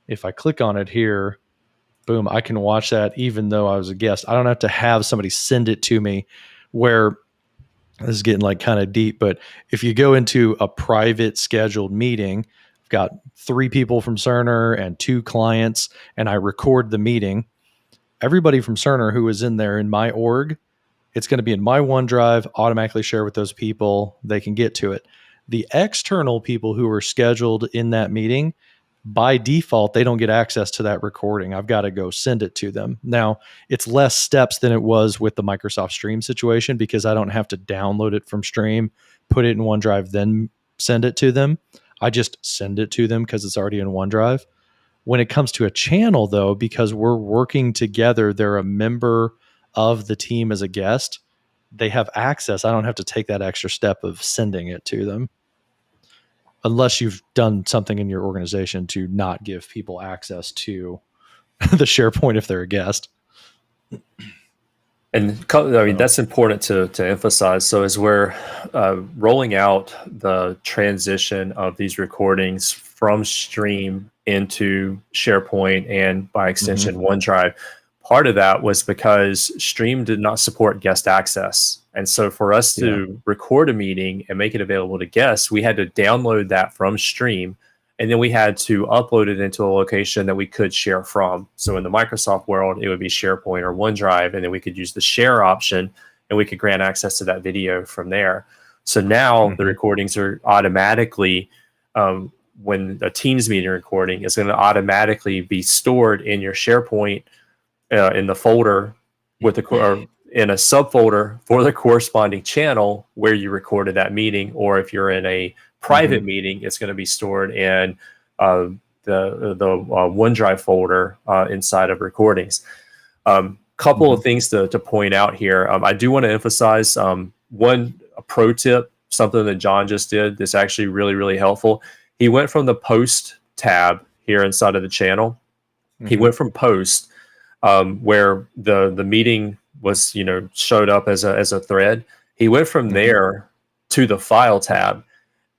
If I click on it here, boom, I can watch that even though I was a guest. I don't have to have somebody send it to me. Where this is getting like kind of deep, but if you go into a private scheduled meeting, I've got 3 people from Cerner and 2 clients, and I record the meeting. Everybody from Cerner who is in there in my org, it's going to be in my OneDrive, automatically share with those people. They can get to it. The external people who are scheduled in that meeting, by default, they don't get access to that recording. I've got to go send it to them. Now, it's less steps than it was with the Microsoft Stream situation because I don't have to download it from Stream, put it in OneDrive, then send it to them. I just send it to them because it's already in OneDrive. When it comes to a channel, though, because we're working together, they're a member of the team as a guest, they have access. I don't have to take that extra step of sending it to them. Unless you've done something in your organization to not give people access to the SharePoint if they're a guest. And I mean, that's important to emphasize. So as we're rolling out the transition of these recordings from Stream into SharePoint and by extension OneDrive, part of that was because Stream did not support guest access. And so for us to record a meeting and make it available to guests, we had to download that from Stream, and then we had to upload it into a location that we could share from. So in the Microsoft world, it would be SharePoint or OneDrive, and then we could use the share option, and we could grant access to that video from there. So now the recordings are automatically, when a Teams meeting recording is going to automatically be stored in your SharePoint in the folder with the in a subfolder for the corresponding channel where you recorded that meeting, or if you're in a private meeting, it's going to be stored in the OneDrive folder inside of recordings. Couple of things to point out here. I do want to emphasize one pro tip, something that John just did that's actually really, really helpful. He went from the post tab here inside of the channel. He went from post where the meeting was, showed up as a thread. He went from there to the file tab,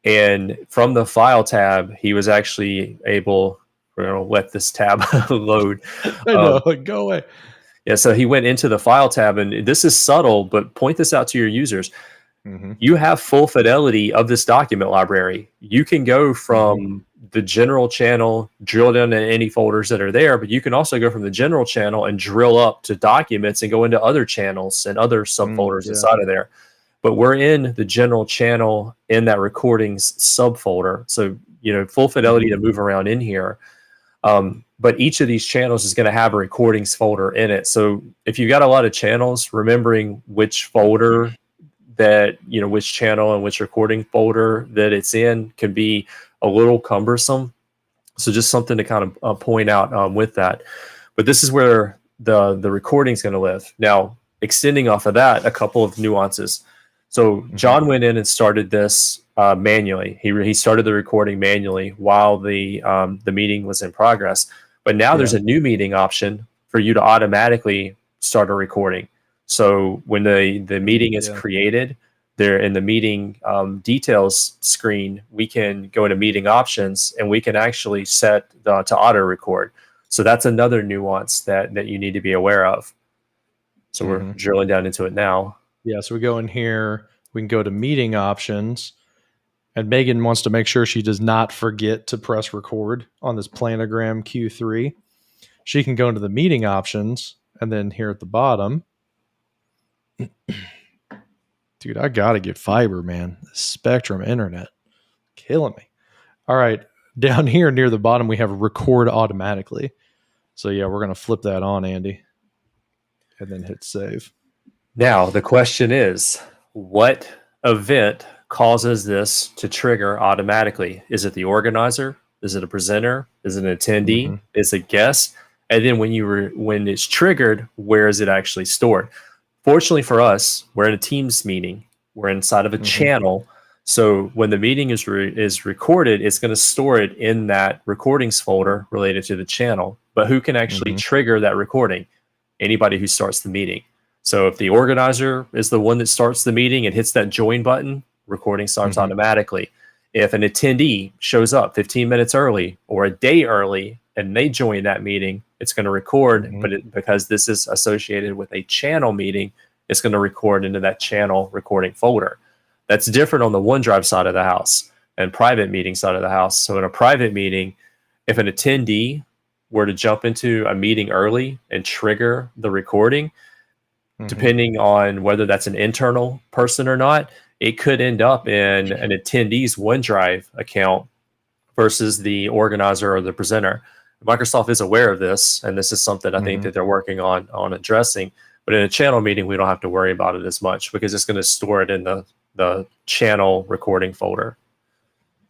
and from the file tab, he was actually able. We're gonna let this tab load. I know, go away. Yeah, so he went into the file tab, and this is subtle, but point this out to your users. You have full fidelity of this document library. You can go from the general channel, drill down in any folders that are there, but you can also go from the general channel and drill up to documents and go into other channels and other subfolders inside of there. But we're in the general channel in that recordings subfolder. So, full fidelity to move around in here. But each of these channels is going to have a recordings folder in it. So if you've got a lot of channels, remembering which folder that, which channel and which recording folder that it's in can be a little cumbersome. So just something to kind of point out with that. But this is where the recording is going to live. Now, extending off of that, a couple of nuances. So John went in and started this manually. He started the recording manually while the meeting was in progress. But now there's a new meeting option for you to automatically start a recording. So when the meeting is created, there in the meeting details screen, we can go into meeting options and we can actually set to auto record. So that's another nuance that you need to be aware of. So we're drilling down into it now. Yeah, so we go in here, we can go to meeting options, and Megan wants to make sure she does not forget to press record on this planogram Q3. She can go into the meeting options, and then here at the bottom, dude, I got to get fiber, man. Spectrum internet, killing me. All right, down here near the bottom, we have record automatically. So yeah, we're going to flip that on, Andy, and then hit save. Now, the question is, what event causes this to trigger automatically? Is it the organizer? Is it a presenter? Is it an attendee? Is it a guest? And then when it's triggered, where is it actually stored? Fortunately for us, we're in a Teams meeting. We're inside of a channel. So when the meeting is recorded, it's going to store it in that recordings folder related to the channel. But who can actually trigger that recording? Anybody who starts the meeting. So if the organizer is the one that starts the meeting and hits that join button, recording starts automatically. If an attendee shows up 15 minutes early or a day early, and they join that meeting, it's going to record, Mhm. but because this is associated with a channel meeting, it's going to record into that channel recording folder. That's different on the OneDrive side of the house and private meeting side of the house. So in a private meeting, if an attendee were to jump into a meeting early and trigger the recording, depending on whether that's an internal person or not, it could end up in an attendee's OneDrive account versus the organizer or the presenter. Microsoft is aware of this, and this is something I think that they're working on addressing. But in a channel meeting, we don't have to worry about it as much because it's going to store it in the channel recording folder.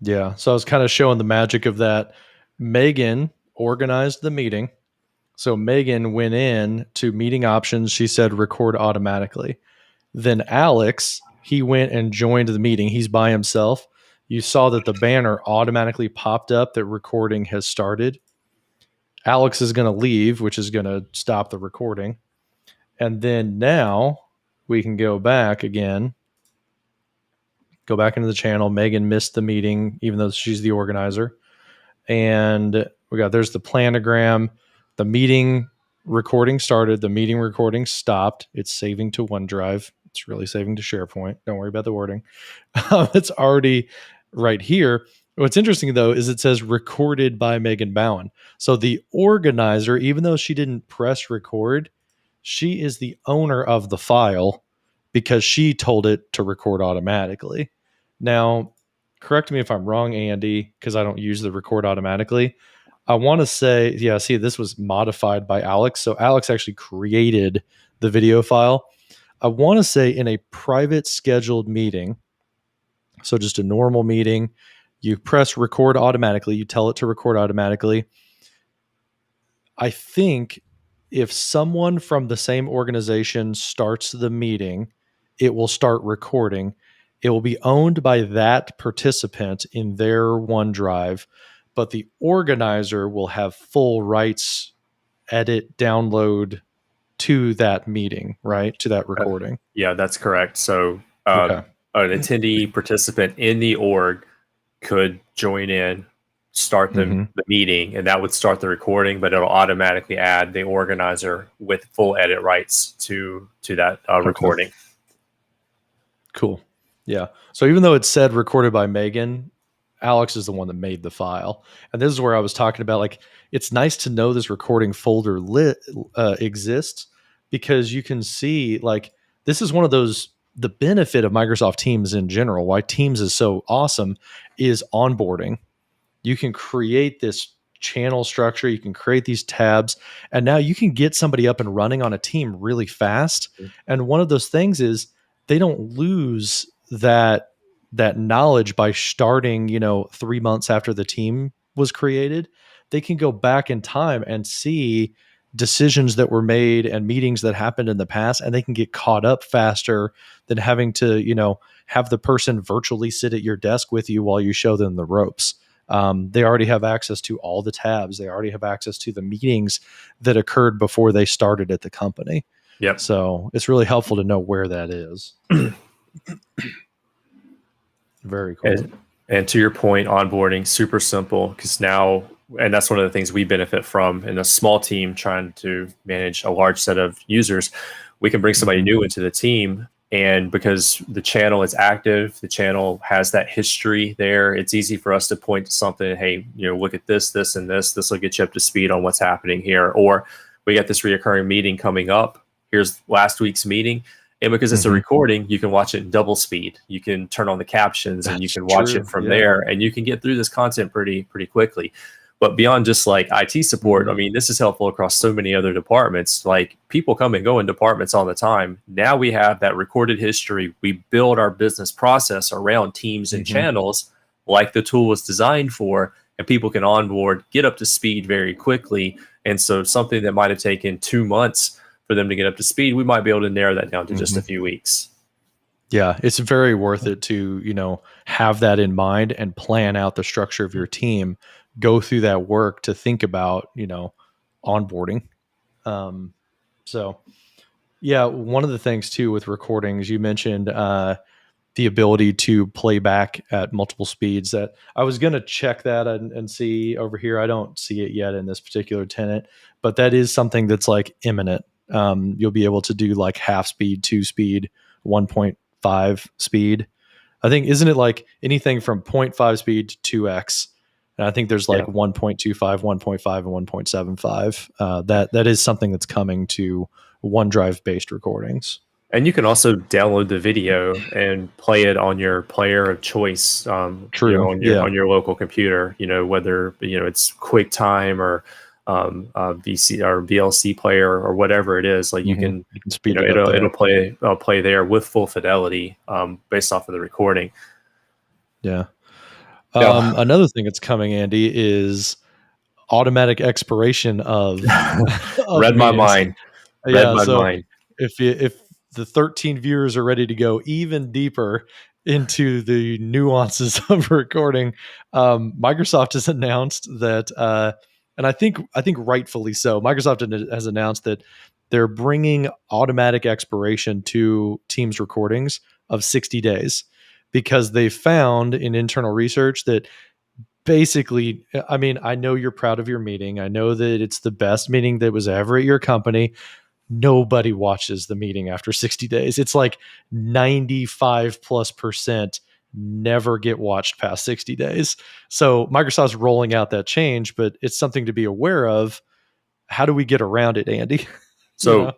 Yeah. So I was kind of showing the magic of that. Megan organized the meeting. So Megan went in to meeting options. She said record automatically. Then Alex, he went and joined the meeting. He's by himself. You saw that the banner automatically popped up that recording has started. Alex is going to leave, which is going to stop the recording. And then now we can go back again. Go back into the channel. Megan missed the meeting, even though she's the organizer. And there's the planogram. The meeting recording started. The meeting recording stopped. It's saving to OneDrive. It's really saving to SharePoint. Don't worry about the wording. It's already right here. What's interesting, though, is it says recorded by Megan Bowen. So the organizer, even though she didn't press record, she is the owner of the file because she told it to record automatically. Now, correct me if I'm wrong, Andy, because I don't use the record automatically. I want to say, yeah, see, this was modified by Alex. So Alex actually created the video file. I want to say in a private scheduled meeting, so just a normal meeting, you press record automatically, you tell it to record automatically. I think if someone from the same organization starts the meeting, it will start recording. It will be owned by that participant in their OneDrive, but the organizer will have full rights, edit, download to that meeting, right? To that recording. Yeah, that's correct. So Okay. an attendee participant in the org could join in, start the meeting, and that would start the recording, but it'll automatically add the organizer with full edit rights to that recording. Cool. Yeah. So even though it said recorded by Megan, Alex is the one that made the file. And this is where I was talking about, like, it's nice to know this recording folder exists because you can see, like, this is one of those, the benefit of Microsoft Teams in general, why Teams is so awesome, is onboarding. You can create this channel structure, you can create these tabs, and now you can get somebody up and running on a team really fast. And one of those things is they don't lose that knowledge by starting, 3 months after the team was created. They can go back in time and see decisions that were made and meetings that happened in the past, and they can get caught up faster than having to, have the person virtually sit at your desk with you while you show them the ropes. They already have access to all the tabs. They already have access to the meetings that occurred before they started at the company. Yep. So it's really helpful to know where that is. Very cool. And to your point, onboarding, super simple, because now, and that's one of the things we benefit from in a small team trying to manage a large set of users. We can bring somebody new into the team, and because the channel is active, the channel has that history there, it's easy for us to point to something. Hey, look at this, this, and this. This will get you up to speed on what's happening here. Or we got this reoccurring meeting coming up. Here's last week's meeting. And because it's a recording, you can watch it in double speed. You can turn on the captions and you can watch it from there, and you can get through this content pretty quickly. But beyond just like IT support, I mean, this is helpful across so many other departments. Like, people come and go in departments all the time. Now we have that recorded history. We build our business process around teams and channels like the tool was designed for, and people can onboard, get up to speed very quickly. And so something that might have taken 2 months for them to get up to speed, we might be able to narrow that down to just a few weeks. Yeah, it's very worth it to, have that in mind and plan out the structure of your team, go through that work to think about, onboarding. So yeah, one of the things too with recordings, you mentioned, the ability to play back at multiple speeds. That I was going to check that and see over here. I don't see it yet in this particular tenant, but that is something that's like imminent. You'll be able to do like half speed, 2 speed, 1.5 speed. I think, isn't it like anything from 0.5 speed to 2x? And I think there's like 1.25, 1.5, and 1.75. That is something that's coming to OneDrive based recordings. And you can also download the video and play it on your player of choice. True. On your local computer. Whether it's QuickTime or VC or VLC player or whatever it is. Like you can speed it up. It'll play there with full fidelity based off of the recording. Yeah. Another thing that's coming, Andy, is automatic expiration of read my mind. Read my mind. If the 13 viewers are ready to go even deeper into the nuances of recording, Microsoft has announced that, and I think rightfully so, Microsoft has announced that they're bringing automatic expiration to Teams recordings of 60 days. Because they found in internal research that basically, I mean, I know you're proud of your meeting. I know that it's the best meeting that was ever at your company. Nobody watches the meeting after 60 days. It's like 95+% never get watched past 60 days. So Microsoft's rolling out that change, but it's something to be aware of. How do we get around it, Andy? So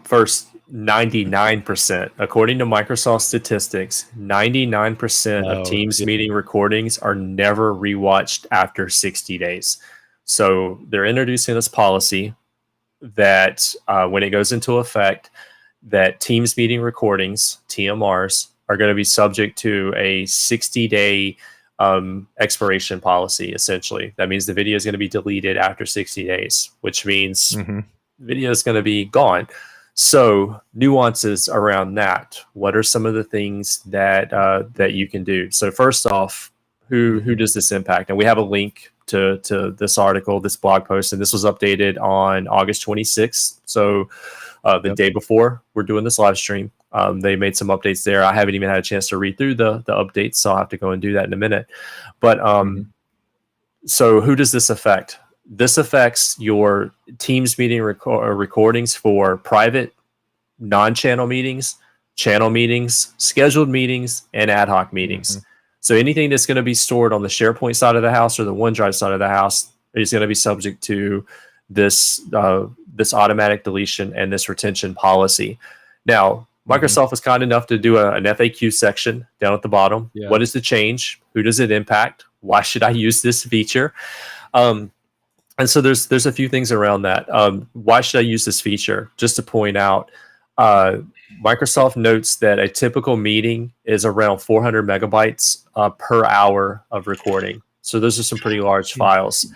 first, 99%, according to Microsoft statistics, 99% of Teams meeting recordings are never rewatched after 60 days. So they're introducing this policy that when it goes into effect, that Teams meeting recordings, TMRs, are going to be subject to a 60-day expiration policy, essentially. That means the video is going to be deleted after 60 days, which means video is going to be gone. So nuances around that. What are some of the things that that you can do? So first off, who does this impact? And we have a link to this article, this blog post, and this was updated on August 26th. So the day before we're doing this live stream, they made some updates there. I haven't even had a chance to read through the updates, so I'll have to go and do that in a minute. But so who does this affect? This affects your Teams meeting recordings for private, non-channel meetings, channel meetings, scheduled meetings, and ad hoc meetings. So anything that's going to be stored on the SharePoint side of the house or the OneDrive side of the house is going to be subject to this this automatic deletion and this retention policy. Now, Microsoft was kind enough to do an FAQ section down at the bottom. What is the change? Who does it impact? Why should I use this feature? And so there's a few things around that. Why should I use this feature? Just to point out, Microsoft notes that a typical meeting is around 400 megabytes per hour of recording. So those are some pretty large files.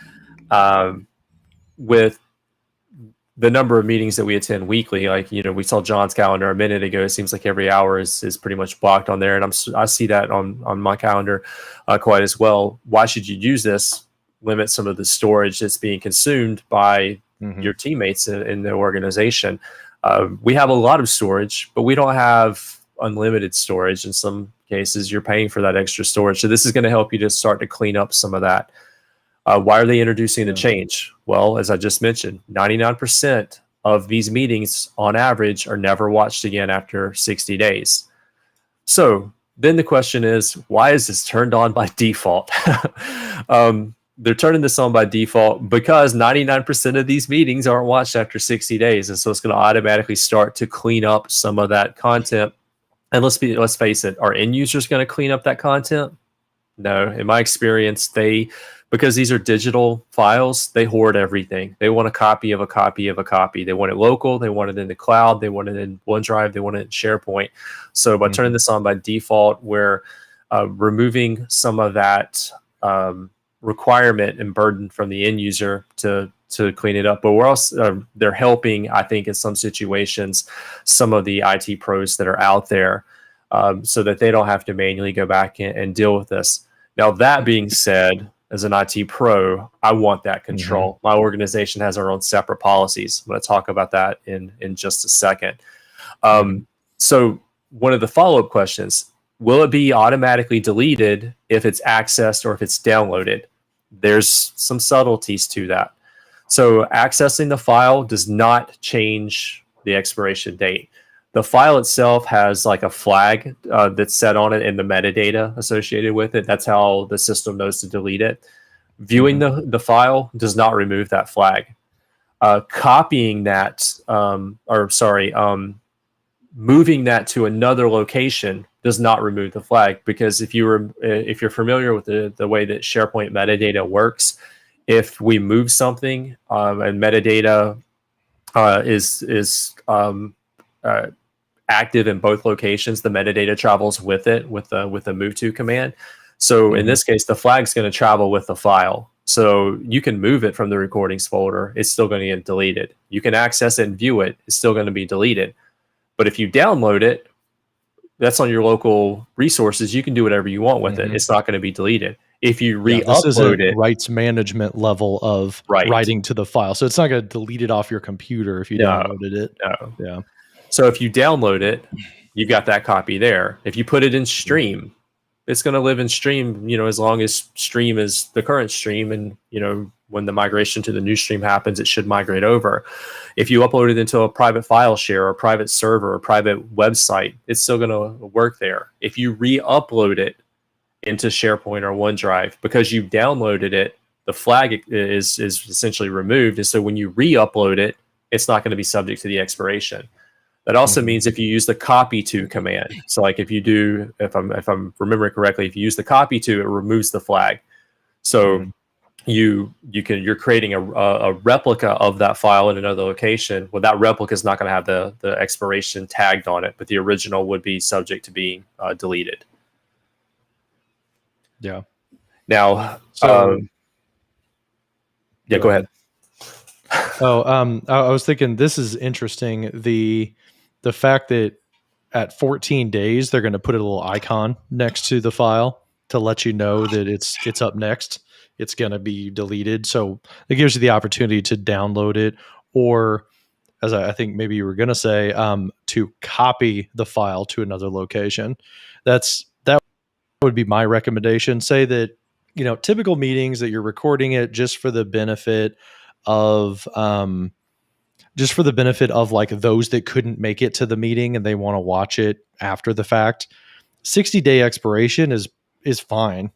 With the number of meetings that we attend weekly, like, we saw John's calendar a minute ago. It seems like every hour is pretty much blocked on there. And I see that on my calendar quite as well. Why should you use this? Limit some of the storage that's being consumed by your teammates in the organization. We have a lot of storage, but we don't have unlimited storage. In some cases, you're paying for that extra storage. So this is going to help you to start to clean up some of that. Why are they introducing the change? Well, as I just mentioned, 99% of these meetings on average are never watched again after 60 days. So then the question is, why is this turned on by default? They're turning this on by default because 99% of these meetings aren't watched after 60 days. And so it's going to automatically start to clean up some of that content. And let's face it, are end users going to clean up that content? No. In my experience, because these are digital files, they hoard everything. They want a copy of a copy of a copy. They want it local. They want it in the cloud. They want it in OneDrive. They want it in SharePoint. So by turning this on by default, we're removing some of that requirement and burden from the end user to clean it up. But we're also they're helping, I think, in some situations, some of the IT pros that are out there, so that they don't have to manually go back and deal with this. Now, that being said, as an IT pro, I want that control. My organization has our own separate policies. I'm going to talk about that in just a second. So one of the follow-up questions, will it be automatically deleted if it's accessed or if it's downloaded? There's some subtleties to that. So accessing the file does not change the expiration date. The file itself has like a flag that's set on it in the metadata associated with it. That's how the system knows to delete it. Viewing the file does not remove that flag. Copying that, moving that to another location does not remove the flag, because if you're familiar with the way that SharePoint metadata works, if we move something and metadata is active in both locations, the metadata travels with it with the move to command. So in this case, the flag's going to travel with the file. So you can move it from the recordings folder. It's still going to get deleted. You can access it and view it. It's still going to be deleted. But if you download it, that's on your local resources. You can do whatever you want with it. It's not going to be deleted. If you re-upload it, rights management level of writing to the file, so it's not going to delete it off your computer if you downloaded it. No. Yeah. So if you download it, you've got that copy there. If you put it in stream, it's going to live in stream, as long as stream is the current stream, and when the migration to the new stream happens, it should migrate over. If you upload it into a private file share or a private server or a private website, it's still going to work there. If you re-upload it into SharePoint or OneDrive, because you downloaded it, the flag is essentially removed. And so when you re-upload it, it's not going to be subject to the expiration. That also means if you use the copy to command. So like if I'm remembering correctly, if you use the copy to, it removes the flag. So you're creating a replica of that file in another location. Well, that replica is not going to have the expiration tagged on it, but the original would be subject to being deleted. Yeah. Now, so go ahead. I was thinking this is interesting. The fact that at 14 days they're going to put a little icon next to the file to let you know that it's up next. It's going to be deleted. So it gives you the opportunity to download it, or as I think maybe you were going to say, to copy the file to another location. That would be my recommendation. Say that, typical meetings that you're recording it just for the benefit of, like those that couldn't make it to the meeting and they want to watch it after the fact. 60-day expiration is fine,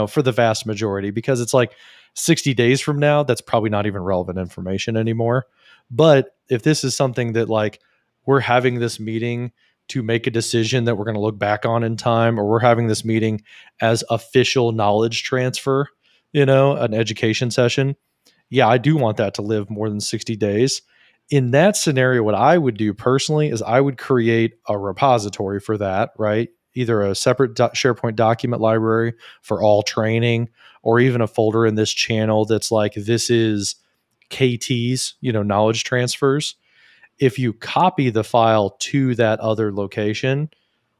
for the vast majority, because it's like 60 days from now, that's probably not even relevant information anymore. But if this is something that like we're having this meeting to make a decision that we're going to look back on in time, or we're having this meeting as official knowledge transfer, an education session, yeah, I do want that to live more than 60 days. In that scenario, what I would do personally is I would create a repository for that, right? Either a separate SharePoint document library for all training, or even a folder in this channel that's like, this is KT's, knowledge transfers. If you copy the file to that other location,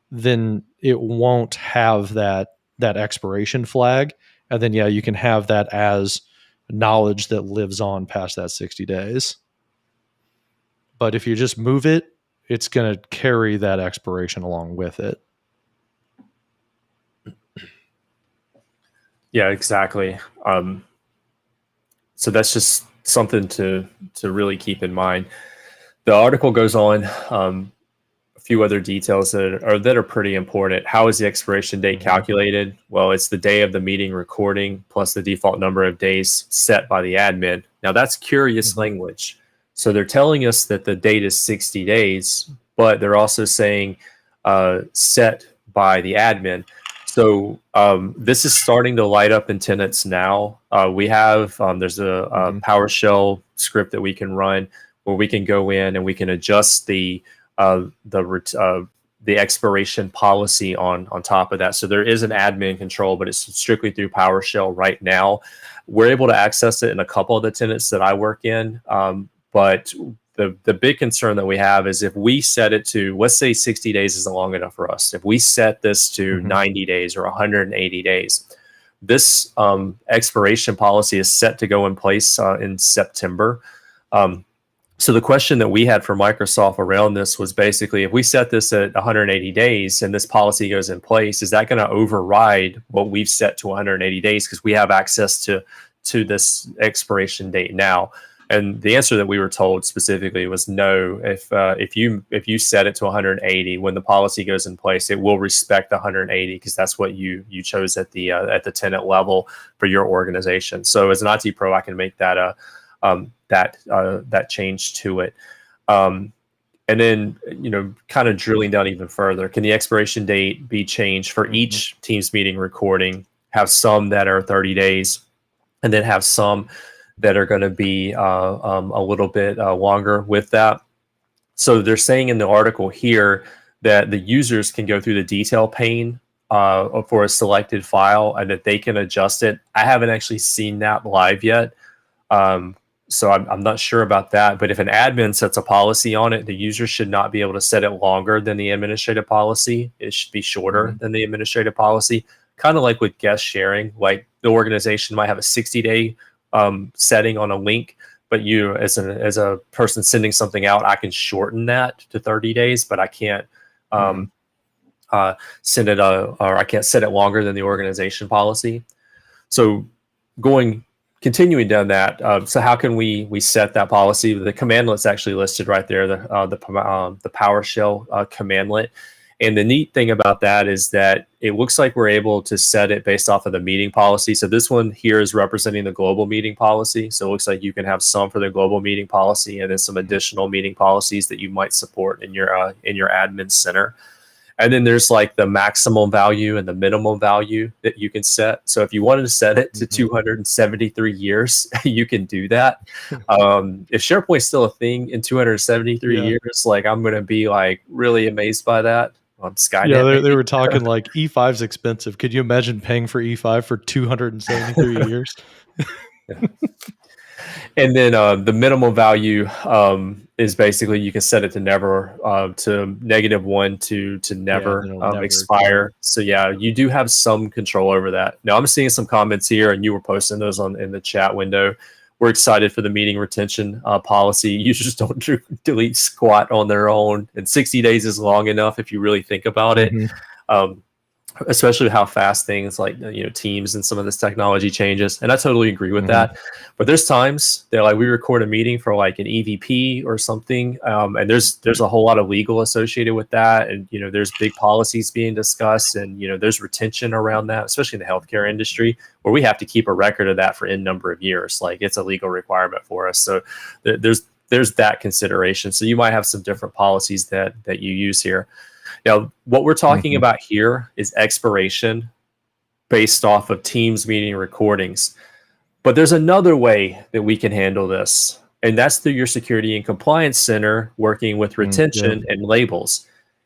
then it won't have that expiration flag. And then, you can have that as knowledge that lives on past that 60 days. But if you just move it, it's going to carry that expiration along with it. Yeah, exactly. So that's just something to really keep in mind. The article goes on a few other details that are pretty important. How is the expiration date calculated? Well, it's the day of the meeting recording plus the default number of days set by the admin. Now that's curious language. So they're telling us that the date is 60 days, but they're also saying set by the admin. So this is starting to light up in tenants now. We have, there's a PowerShell script that we can run where we can go in and we can adjust the expiration policy on top of that. So there is an admin control, but it's strictly through PowerShell right now. We're able to access it in a couple of the tenants that I work in. But the big concern that we have is if we set it to, let's say 60 days isn't long enough for us. If we set this to 90 days or 180 days, this expiration policy is set to go in place in September. So the question that we had for Microsoft around this was basically, if we set this at 180 days and this policy goes in place, is that going to override what we've set to 180 days because we have access to this expiration date now? And the answer that we were told specifically was no. If you set it to 180, when the policy goes in place, it will respect the 180 because that's what you chose at the tenant level for your organization. So as an IT pro, I can make that that change to it. And then, kind of drilling down even further, can the expiration date be changed for each Teams meeting recording? Have some that are 30 days, and then have some that are going to be a little bit longer with that. So they're saying in the article here that the users can go through the detail pane for a selected file and that they can adjust it. I haven't actually seen that live yet. So I'm not sure about that. But if an admin sets a policy on it, the user should not be able to set it longer than the administrative policy. It should be shorter than the administrative policy. Kind of like with guest sharing, like the organization might have a 60-day setting on a link, but you as a person sending something out, I can shorten that to 30 days, but I can't send it or I can't set it longer than the organization policy. So continuing down that, so how can we set that policy? The commandlet's actually listed right there, the PowerShell commandlet. And the neat thing about that is that it looks like we're able to set it based off of the meeting policy. So this one here is representing the global meeting policy. So it looks like you can have some for the global meeting policy and then some additional meeting policies that you might support in your admin center. And then there's like the maximum value and the minimum value that you can set. So if you wanted to set it to 273 years, you can do that. If SharePoint's still a thing in 273 years, like I'm going to be like really amazed by that. On Skynet. Yeah, they were talking like E5's expensive. Could you imagine paying for E5 for 273 years? And then the minimum value is basically you can set it to never to -1 to never expire. So yeah, you do have some control over that. Now I'm seeing some comments here, and you were posting those in the chat window. We're excited for the meeting retention policy. Users don't delete squat on their own, and 60 days is long enough if you really think about it. Especially how fast things like Teams and some of this technology changes, and I totally agree with that. But there's times that like we record a meeting for like an EVP or something, and there's a whole lot of legal associated with that, and there's big policies being discussed, and there's retention around that, especially in the healthcare industry, where we have to keep a record of that for n number of years. Like it's a legal requirement for us. So there's that consideration. So you might have some different policies that you use here. Now, what we're talking about here is expiration based off of Teams meeting recordings. But there's another way that we can handle this, and that's through your security and compliance center working with retention and labels.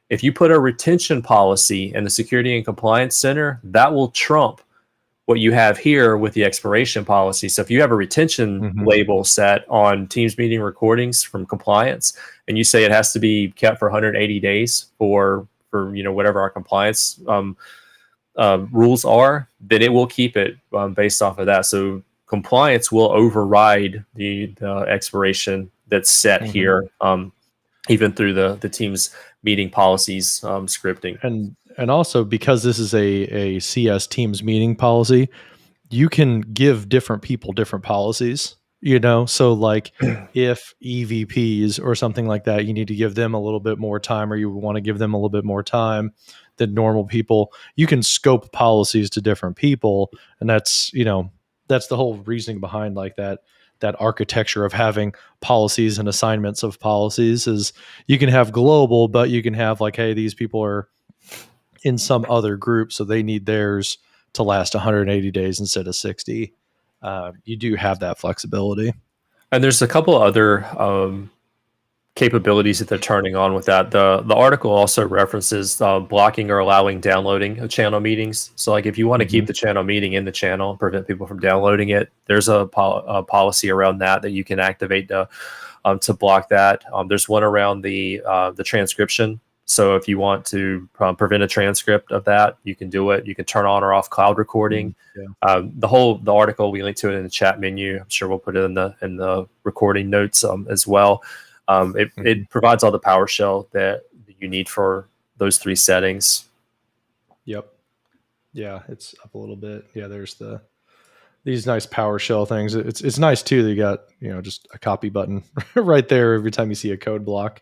If you put a retention policy in the security and compliance center, that will trump what you have here with the expiration policy. So if you have a retention label set on Teams meeting recordings from compliance, and you say it has to be kept for 180 days for whatever our compliance rules are, then it will keep it based off of that. So compliance will override the expiration that's set here, even through the Teams meeting policies scripting. And also, because this is a CS Teams meeting policy, you can give different people different policies, So like if EVPs or something like that, you need to give them a little bit more time, or you want to give them a little bit more time than normal people, you can scope policies to different people. And that's the whole reasoning behind like that architecture of having policies and assignments of policies is you can have global, but you can have like, hey, these people are in some other group, so they need theirs to last 180 days instead of 60. You do have that flexibility. And there's a couple other capabilities that they're turning on with that. The article also references blocking or allowing downloading of channel meetings. So like if you want to keep the channel meeting in the channel, prevent people from downloading it, there's a policy around that you can activate to block that. There's one around the transcription. So if you want to prevent a transcript of that, you can do it. You can turn on or off cloud recording. Yeah. The article, we link to it in the chat menu. I'm sure we'll put it in the recording notes as well. It provides all the PowerShell that you need for those 3 settings. Yep. Yeah, it's up a little bit. Yeah, there's these nice PowerShell things. It's nice too that you got, just a copy button right there every time you see a code block.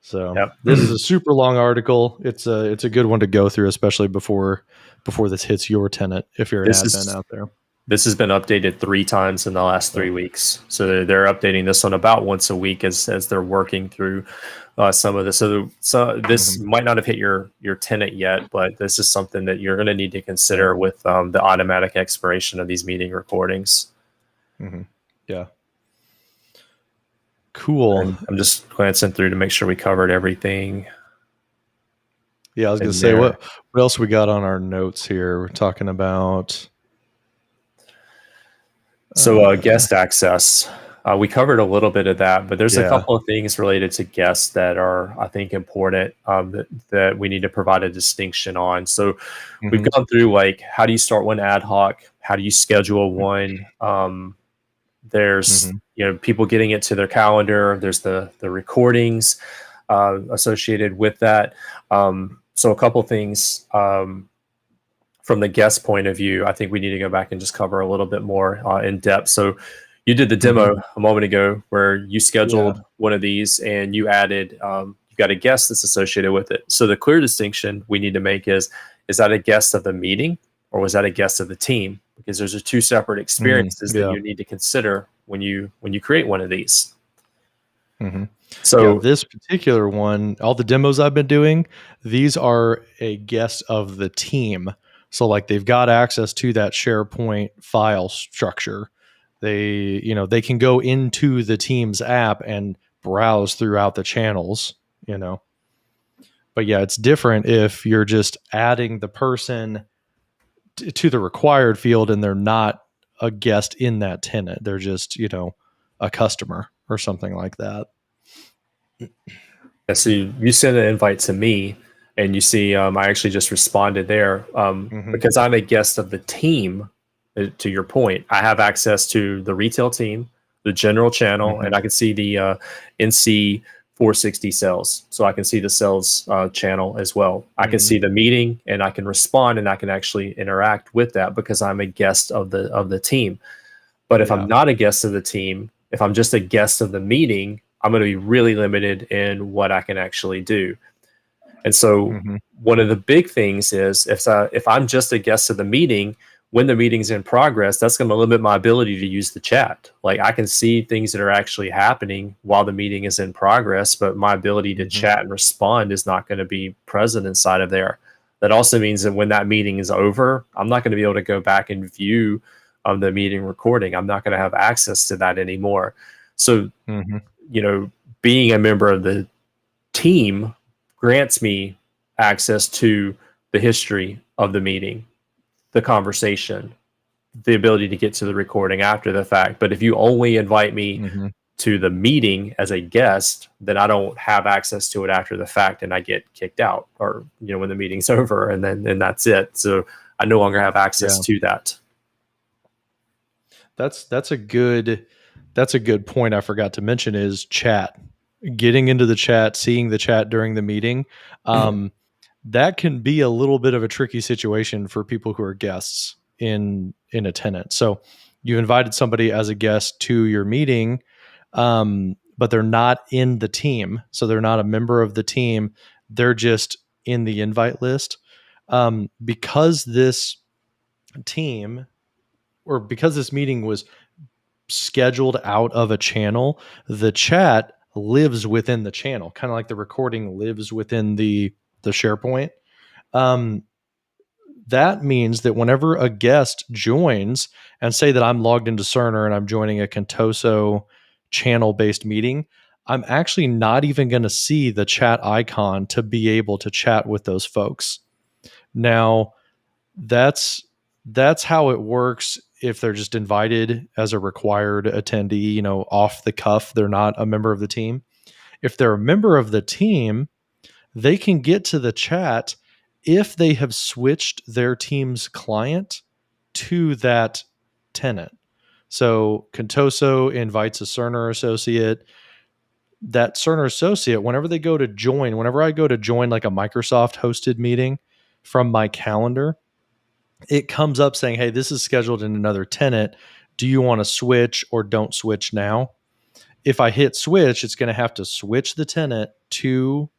So This is a super long article. It's a good one to go through, especially before this hits your tenant, if you're an admin out there. This has been updated 3 times in the last 3 weeks. So they're updating this one about once a week as they're working through some of this. So this might not have hit your tenant yet, but this is something that you're going to need to consider with the automatic expiration of these meeting recordings. Yeah. Cool. And I'm just glancing through to make sure we covered everything. Yeah, I was going to say, what else we got on our notes here? We're talking about... So guest access. We covered a little bit of that, but there's a couple of things related to guests that are, I think, important that we need to provide a distinction on. So we've gone through, like, how do you start one ad hoc? How do you schedule one? There's people getting it to their calendar. There's the recordings associated with that. So a couple things from the guest point of view, I think we need to go back and just cover a little bit more in depth. So you did the demo a moment ago where you scheduled one of these and you added, you got a guest that's associated with it. So the clear distinction we need to make is that a guest of the meeting or was that a guest of the team? Because those are 2 separate experiences that you need to consider when you create one of these. So this particular one, all the demos I've been doing, these are a guest of the team. So like they've got access to that SharePoint file structure. They can go into the Teams app and browse throughout the channels, But yeah, it's different if you're just adding the person to the required field and they're not a guest in that tenant. They're just, a customer or something like that. So you send an invite to me and you see I actually just responded there because I'm a guest of the team. To your point, I have access to the retail team, the general channel, and I can see the NC 460 sales. So I can see the sales channel as well. I can see the meeting and I can respond and I can actually interact with that because I'm a guest of the team. But if I'm not a guest of the team, if I'm just a guest of the meeting, I'm going to be really limited in what I can actually do. And so one of the big things is if I'm just a guest of the meeting, when the meeting's in progress, that's going to limit my ability to use the chat. Like I can see things that are actually happening while the meeting is in progress, but my ability to chat and respond is not going to be present inside of there. That also means that when that meeting is over, I'm not going to be able to go back and view the meeting recording. I'm not going to have access to that anymore. So, being a member of the team grants me access to the history of the meeting, the conversation, the ability to get to the recording after the fact. But if you only invite me to the meeting as a guest, then I don't have access to it after the fact and I get kicked out or, when the meeting's over and then that's it. So I no longer have access to that. That's a good point I forgot to mention is chat. Getting into the chat, seeing the chat during the meeting. That can be a little bit of a tricky situation for people who are guests in a tenant. So you invited somebody as a guest to your meeting, but they're not in the team. So they're not a member of the team. They're just in the invite list. Because this team or because this meeting was scheduled out of a channel, the chat lives within the channel, kind of like the recording lives within the SharePoint. That means that whenever a guest joins and say that I'm logged into Cerner and I'm joining a Contoso channel-based meeting, I'm actually not even going to see the chat icon to be able to chat with those folks. Now, that's how it works if they're just invited as a required attendee, off the cuff. They're not a member of the team. If they're a member of the team, they can get to the chat if they have switched their team's client to that tenant. So Contoso invites a Cerner associate. That Cerner associate, whenever they go to join, whenever I go to join like a Microsoft hosted meeting from my calendar, it comes up saying, hey, this is scheduled in another tenant. Do you want to switch or don't switch now? If I hit switch, it's going to have to switch the tenant to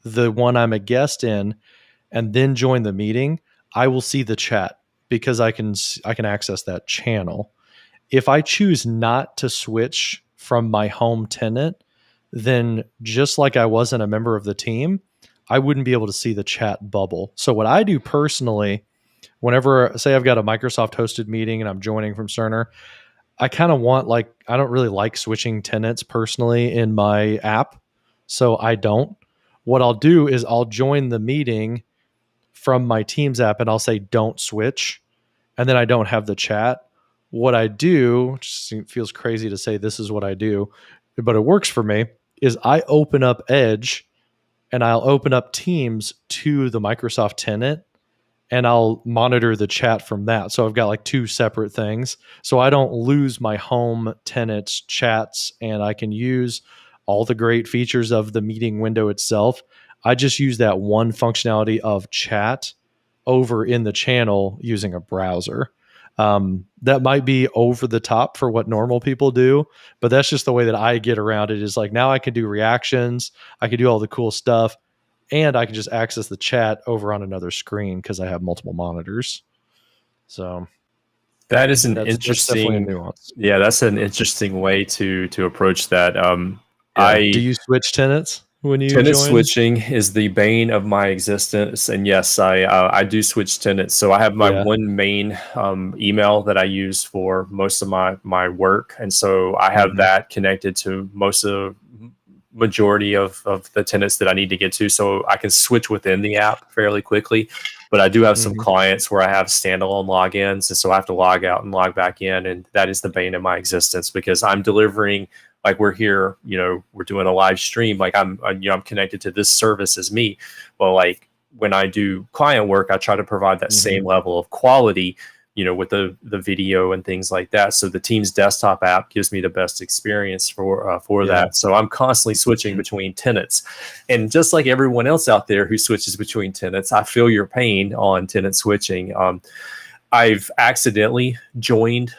the one I'm a guest in and then join the meeting. I will see the chat because I can access that channel. If I choose not to switch from my home tenant, then just like I wasn't a member of the team, I wouldn't be able to see the chat bubble. So what I do personally, whenever say I've got a Microsoft hosted meeting and I'm joining from Cerner, I kind of want I don't really like switching tenants personally in my app. So I don't. What I'll do is I'll join the meeting from my Teams app and I'll say, don't switch. And then I don't have the chat. What I do, just feels crazy to say this is what I do, but it works for me, is I open up Edge and I'll open up Teams to the Microsoft tenant and I'll monitor the chat from that. So I've got like two separate things. So I don't lose my home tenant's chats and I can use all the great features of the meeting window itself. I just use that one functionality of chat over in the channel using a browser. That might be over the top for what normal people do, but that's just the way that I get around it. Is like now I can do reactions, I can do all the cool stuff, and I can just access the chat over on another screen because I have multiple monitors. So that is an that's definitely a interesting nuance. Yeah, that's an interesting way to approach that. Do you switch tenants when you Tenant join? switching is the bane of my existence, and yes, I do switch tenants. So I have my one main email that I use for most of my work, and so I have that connected to majority of the tenants that I need to get to, so I can switch within the app fairly quickly. But I do have some clients where I have standalone logins, and so I have to log out and log back in, and that is the bane of my existence because I'm delivering. Like we're here, we're doing a live stream. Like I'm connected to this service as me. Well, like when I do client work, I try to provide that same level of quality, with the video and things like that. So the Teams desktop app gives me the best experience for that. So I'm constantly switching between tenants, and just like everyone else out there who switches between tenants, I feel your pain on tenant switching. I've accidentally joined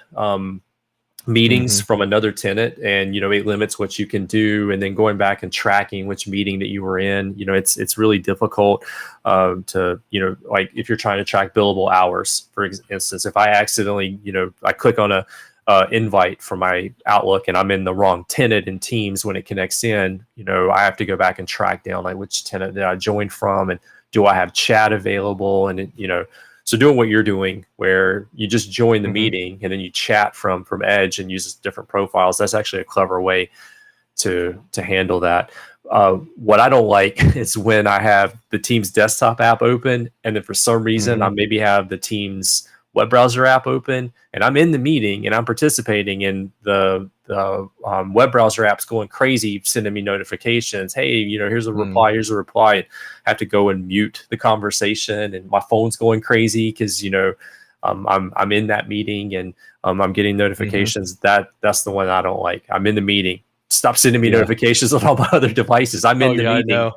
meetings from another tenant, and it limits what you can do, and then going back and tracking which meeting that you were in, it's really difficult to like if you're trying to track billable hours, for instance. If I accidentally I click on a invite from my Outlook and I'm in the wrong tenant in Teams when it connects in, I have to go back and track down like which tenant did I join from, and do I have chat available, and so doing what you're doing, where you just join the meeting and then you chat from Edge and use different profiles, that's actually a clever way to handle that. What I don't like is when I have the Teams desktop app open, and then for some reason I maybe have the Teams web browser app open, and I'm in the meeting and I'm participating, and the web browser app's going crazy, sending me notifications. Hey, here's a reply, here's a reply. And I have to go and mute the conversation, and my phone's going crazy because I'm in that meeting, and I'm getting notifications. That's the one I don't like. I'm in the meeting. Stop sending me notifications on all my other devices. I'm in the meeting. I know.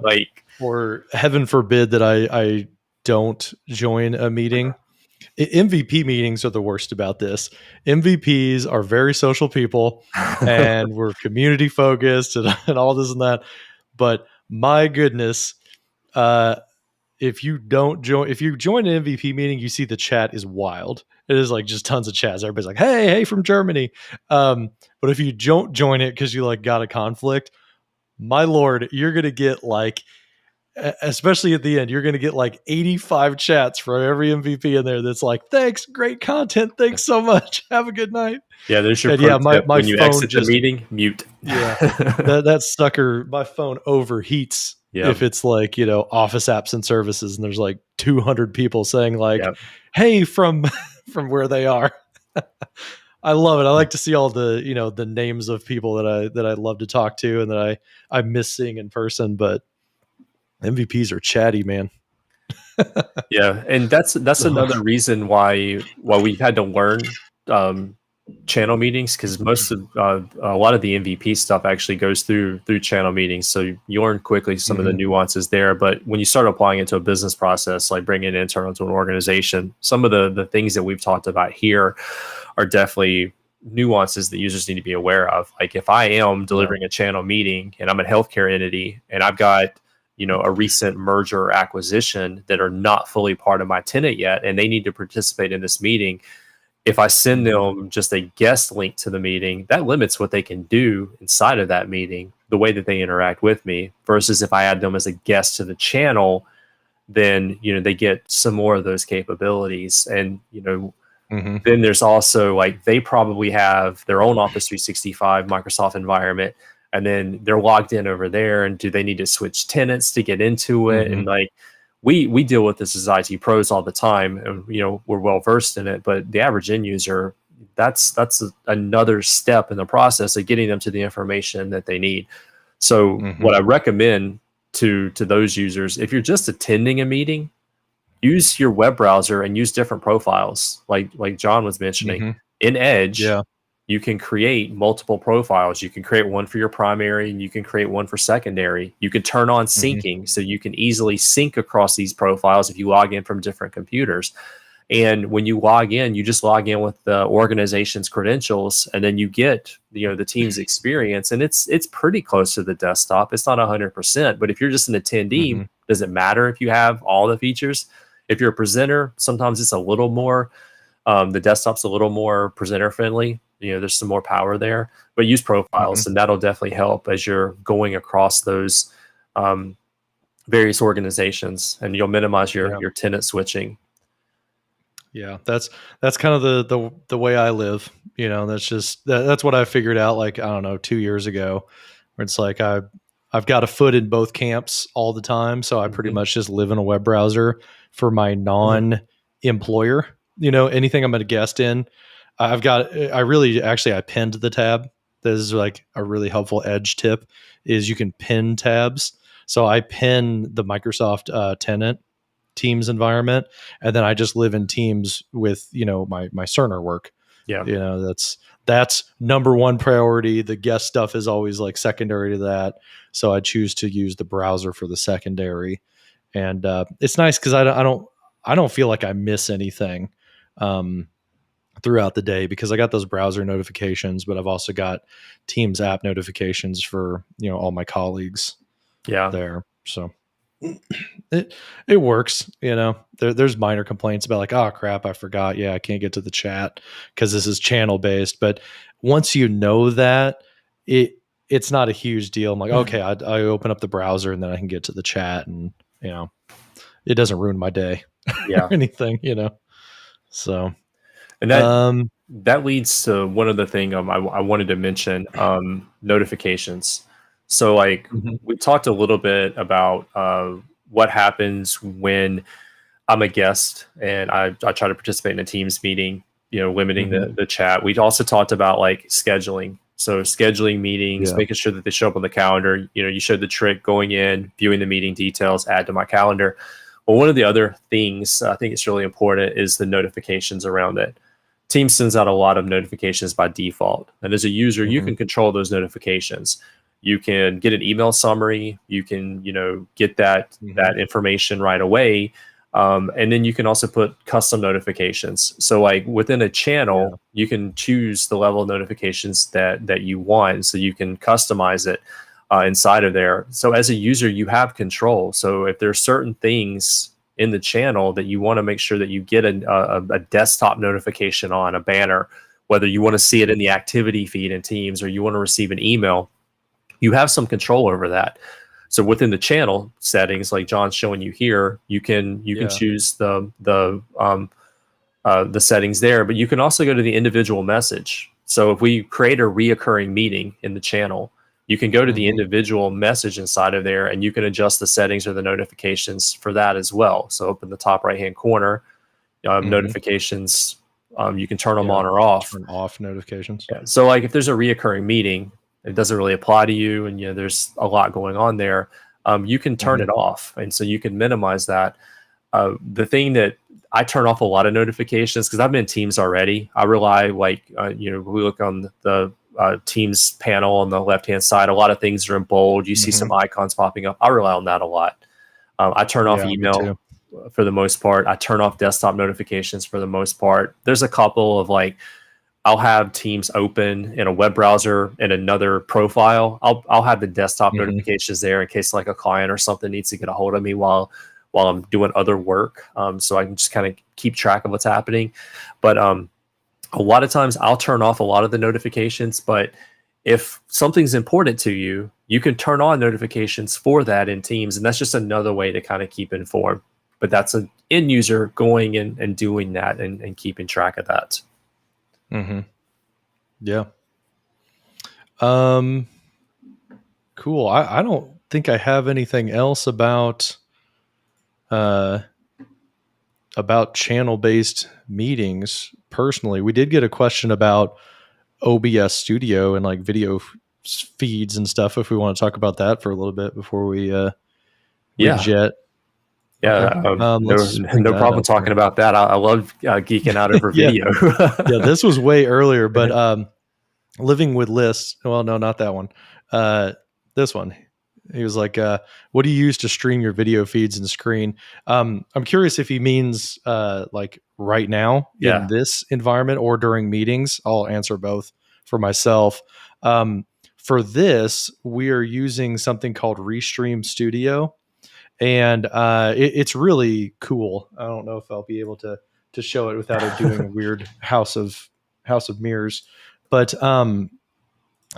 Or heaven forbid that I don't join a meeting. MVP meetings are the worst about this. MVPs are very social people and we're community focused and all this and that. But my goodness, if you join an MVP meeting, you see the chat is wild. It is like just tons of chats. Everybody's like, hey from Germany. But if you don't join it because you got a conflict, my Lord, you're going to get especially at the end, you're going to get 85 chats from every MVP in there that's like, thanks, great content, thanks so much, have a good night. Yeah, there's your pro tip. My when you phone exit the meeting, mute. Yeah, that sucker, my phone overheats if it's office apps and services, and there's 200 people saying hey from where they are. I love it. I like to see all the the names of people that I love to talk to and that I miss seeing in person, but MVPs are chatty, man. Yeah, and that's another reason why we've had to learn channel meetings, because most of a lot of the MVP stuff actually goes through channel meetings. So you learn quickly some of the nuances there. But when you start applying it to a business process, like bringing it internal to an organization, some of the things that we've talked about here are definitely nuances that users need to be aware of. Like if I am delivering a channel meeting and I'm a healthcare entity and I've got a recent merger or acquisition that are not fully part of my tenant yet, and they need to participate in this meeting, if I send them just a guest link to the meeting, that limits what they can do inside of that meeting, the way that they interact with me, versus if I add them as a guest to the channel, then, they get some more of those capabilities. And, then there's also like, they probably have their own Office 365 Microsoft environment, and then they're logged in over there, and do they need to switch tenants to get into it? And like, we deal with this as IT pros all the time, and we're well versed in it, but the average end user, that's another step in the process of getting them to the information that they need. So what I recommend to those users, if you're just attending a meeting, use your web browser and use different profiles, like John was mentioning. In Edge, you can create multiple profiles. You can create one for your primary, and you can create one for secondary. You can turn on syncing, so you can easily sync across these profiles if you log in from different computers. And when you log in, you just log in with the organization's credentials, and then you get the team's experience. And it's pretty close to the desktop. It's not 100%, but if you're just an attendee, does it matter if you have all the features? If you're a presenter, sometimes it's a little more. The desktop's a little more presenter friendly. There's some more power there, but use profiles, and that'll definitely help as you're going across those various organizations, and you'll minimize your tenant switching. Yeah, that's kind of the way I live. That's what I figured out. Like, I don't know, 2 years ago, where it's like I've got a foot in both camps all the time, so I pretty much just live in a web browser for my non-employer. Anything I'm a guest in, I pinned the tab. This is like a really helpful Edge tip, is you can pin tabs. So I pin the Microsoft tenant Teams environment, and then I just live in Teams with my Cerner work. That's number one priority. The guest stuff is always like secondary to that, so I choose to use the browser for the secondary. And it's nice because I don't feel like I miss anything throughout the day, because I got those browser notifications, but I've also got Teams app notifications for all my colleagues there. So it works. There's minor complaints about like, oh crap, I forgot. I can't get to the chat because this is channel based. But once you know that, it's not a huge deal. I'm like, okay, I open up the browser and then I can get to the chat, and it doesn't ruin my day or anything. So, and that leads to one other thing I wanted to mention, notifications. So like we talked a little bit about what happens when I'm a guest and I try to participate in a Teams meeting, limiting the chat. We also talked about like scheduling. So scheduling meetings, making sure that they show up on the calendar. You showed the trick going in, viewing the meeting details, add to my calendar. Well, one of the other things I think it's really important is the notifications around it. Teams sends out a lot of notifications by default. And as a user, you can control those notifications. You can get an email summary. You can, get that information right away. And then you can also put custom notifications. So like within a channel, you can choose the level of notifications that you want. So you can customize it inside of there. So as a user, you have control. So if there's certain things in the channel that you want to make sure that you get a desktop notification on, a banner, whether you want to see it in the activity feed in Teams or you want to receive an email, you have some control over that. So within the channel settings, like John's showing you here, you can choose the settings there, but you can also go to the individual message. So if we create a reoccurring meeting in the channel, you can go to the individual message inside of there, and you can adjust the settings or the notifications for that as well. So up in the top right-hand corner, notifications, you can turn them on or off. Turn off notifications. Yeah. So like if there's a reoccurring meeting, it doesn't really apply to you, and there's a lot going on there. you can turn it off. And so you can minimize that. The thing that I turn off a lot of notifications because I'm in Teams already. I rely we look on the Teams panel on the left-hand side. A lot of things are in bold. You see some icons popping up. I rely on that a lot. I turn off email for the most part. I turn off desktop notifications for the most part. There's a couple of I'll have Teams open in a web browser in another profile. I'll have the desktop notifications there in case a client or something needs to get a hold of me while I'm doing other work. So I can just kind of keep track of what's happening. But a lot of times I'll turn off a lot of the notifications, but if something's important to you, you can turn on notifications for that in Teams. And that's just another way to kind of keep informed. But that's an end user going in and doing that and keeping track of that. Yeah. Cool. I don't think I have anything else about channel-based meetings personally. We did get a question about OBS Studio and video feeds and stuff, if we want to talk about that for a little bit before we jet. Yeah, okay. No problem talking about that. I love geeking out over video. Yeah, this was way earlier, but living with lists. Well, no, not that one. This one. He was like, what do you use to stream your video feeds and screen? I'm curious if he means right now in this environment or during meetings. I'll answer both for myself. For this, we are using something called Restream Studio. And it's really cool. I don't know if I'll be able to show it without it doing a weird house of mirrors. But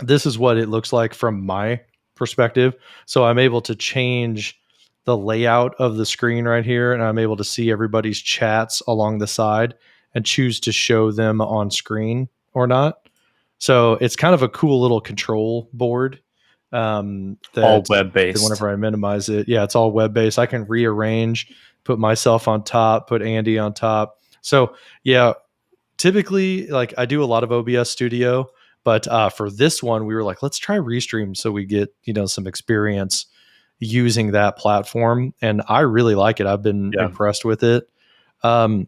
this is what it looks like from my perspective. So I'm able to change the layout of the screen right here, and I'm able to see everybody's chats along the side and choose to show them on screen or not. So it's kind of a cool little control board. All web-based. Whenever I minimize it, it's all web-based. I can rearrange, put myself on top, put Andy on top. So typically I do a lot of OBS Studio, but for this one we were like, let's try Restream so we get some experience using that platform, and I really like it. I've been impressed with it. In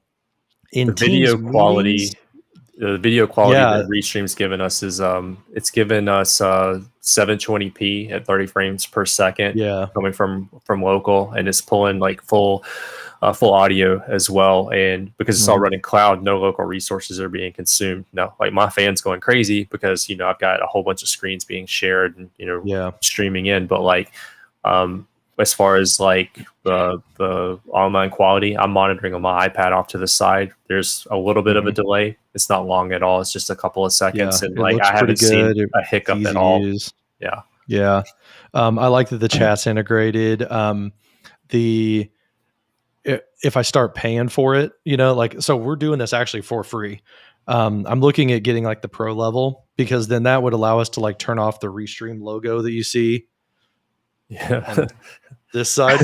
the video quality. The video quality that Restream's given us is it's given us 720p at 30 frames per second coming from local, and it's pulling full audio as well. And because it's all running cloud, no local resources are being consumed. No, my fan's going crazy because I've got a whole bunch of screens being shared and streaming in, but as far as the online quality, I'm monitoring on my iPad off to the side. There's a little bit of a delay. It's not long at all. It's just a couple of seconds, and I haven't seen a hiccup at all. Yeah. I like that the chat's integrated. If I start paying for it, so we're doing this actually for free. I'm looking at getting the pro level, because then that would allow us to turn off the Restream logo that you see. Yeah. This side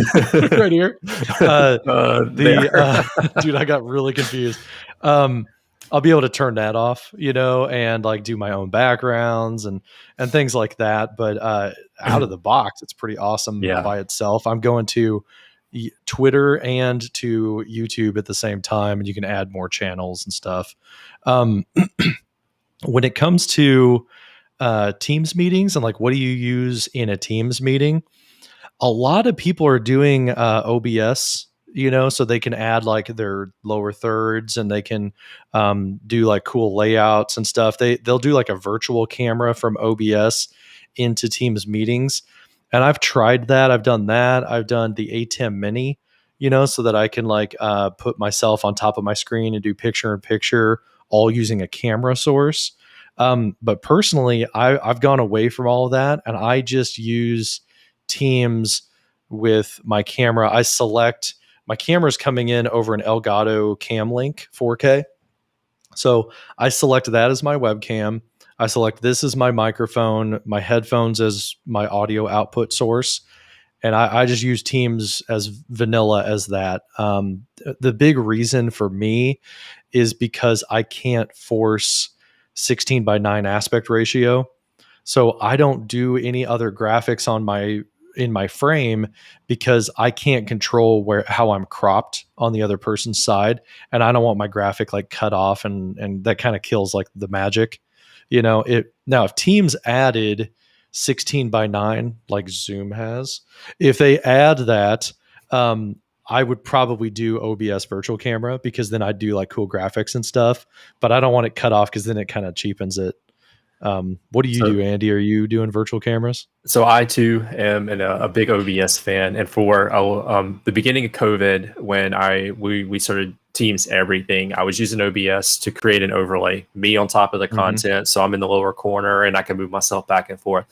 right here. Dude, I got really confused. I'll be able to turn that off, and do my own backgrounds and things like that. But out of the box, it's pretty awesome by itself. I'm going to Twitter and to YouTube at the same time, and you can add more channels and stuff. When it comes to Teams meetings and what do you use in a Teams meeting? A lot of people are doing OBS, so they can add their lower thirds, and they can do cool layouts and stuff. They'll do a virtual camera from OBS into Teams meetings. And I've tried that. I've done that. I've done the ATEM Mini, so that I can put myself on top of my screen and do picture in picture, all using a camera source. But personally, I've gone away from all of that, and I just use Teams with my camera. I select my camera's coming in over an Elgato Cam Link 4K. So I select that as my webcam. I select this as my microphone, my headphones as my audio output source. And I just use Teams as vanilla as that. The big reason for me is because I can't force 16:9 aspect ratio. So I don't do any other graphics on my in my frame because I can't control how I'm cropped on the other person's side, and I don't want my graphic like cut off, and that kind of kills like the magic. Now if Teams added 16:9 like Zoom has, if they add that, I would probably do OBS virtual camera, because then I'd do like cool graphics and stuff, but I don't want it cut off because then it kind of cheapens it. What do you do, Andy? Are you doing virtual cameras? So I too am a big OBS fan, and for the beginning of COVID, when we started Teams everything, I was using OBS to create an overlay, me on top of the content, so I'm in the lower corner and I can move myself back and forth.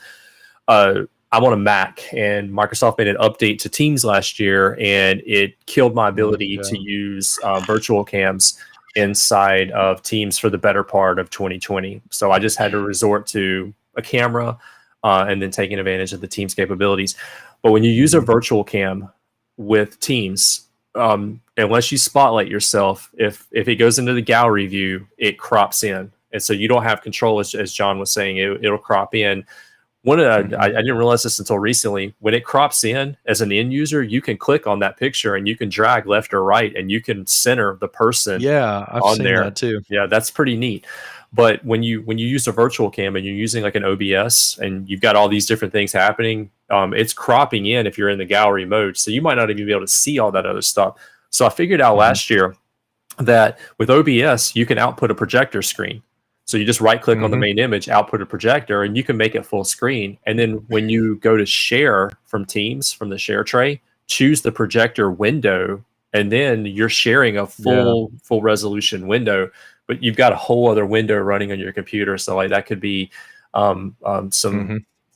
I'm on a Mac, and Microsoft made an update to Teams last year, and it killed my ability to use virtual cams inside of Teams for the better part of 2020. So I just had to resort to a camera and then taking advantage of the Teams capabilities. But when you use a virtual cam with Teams, unless you spotlight yourself, if it goes into the gallery view, it crops in. And so you don't have control, as John was saying, it'll crop in. I didn't realize this until recently. When it crops in as an end user, you can click on that picture and you can drag left or right, and you can center the person. Yeah, I've seen that too. Yeah, that's pretty neat. But when you use a virtual cam and you're using like an OBS and you've got all these different things happening, it's cropping in if you're in the gallery mode. So you might not even be able to see all that other stuff. So I figured out last year that with OBS, you can output a projector screen. So you just right click on the main image, output a projector, and you can make it full screen. And then when you go to share from Teams, from the share tray, choose the projector window, and then you're sharing a full resolution window, but you've got a whole other window running on your computer. So like that could be some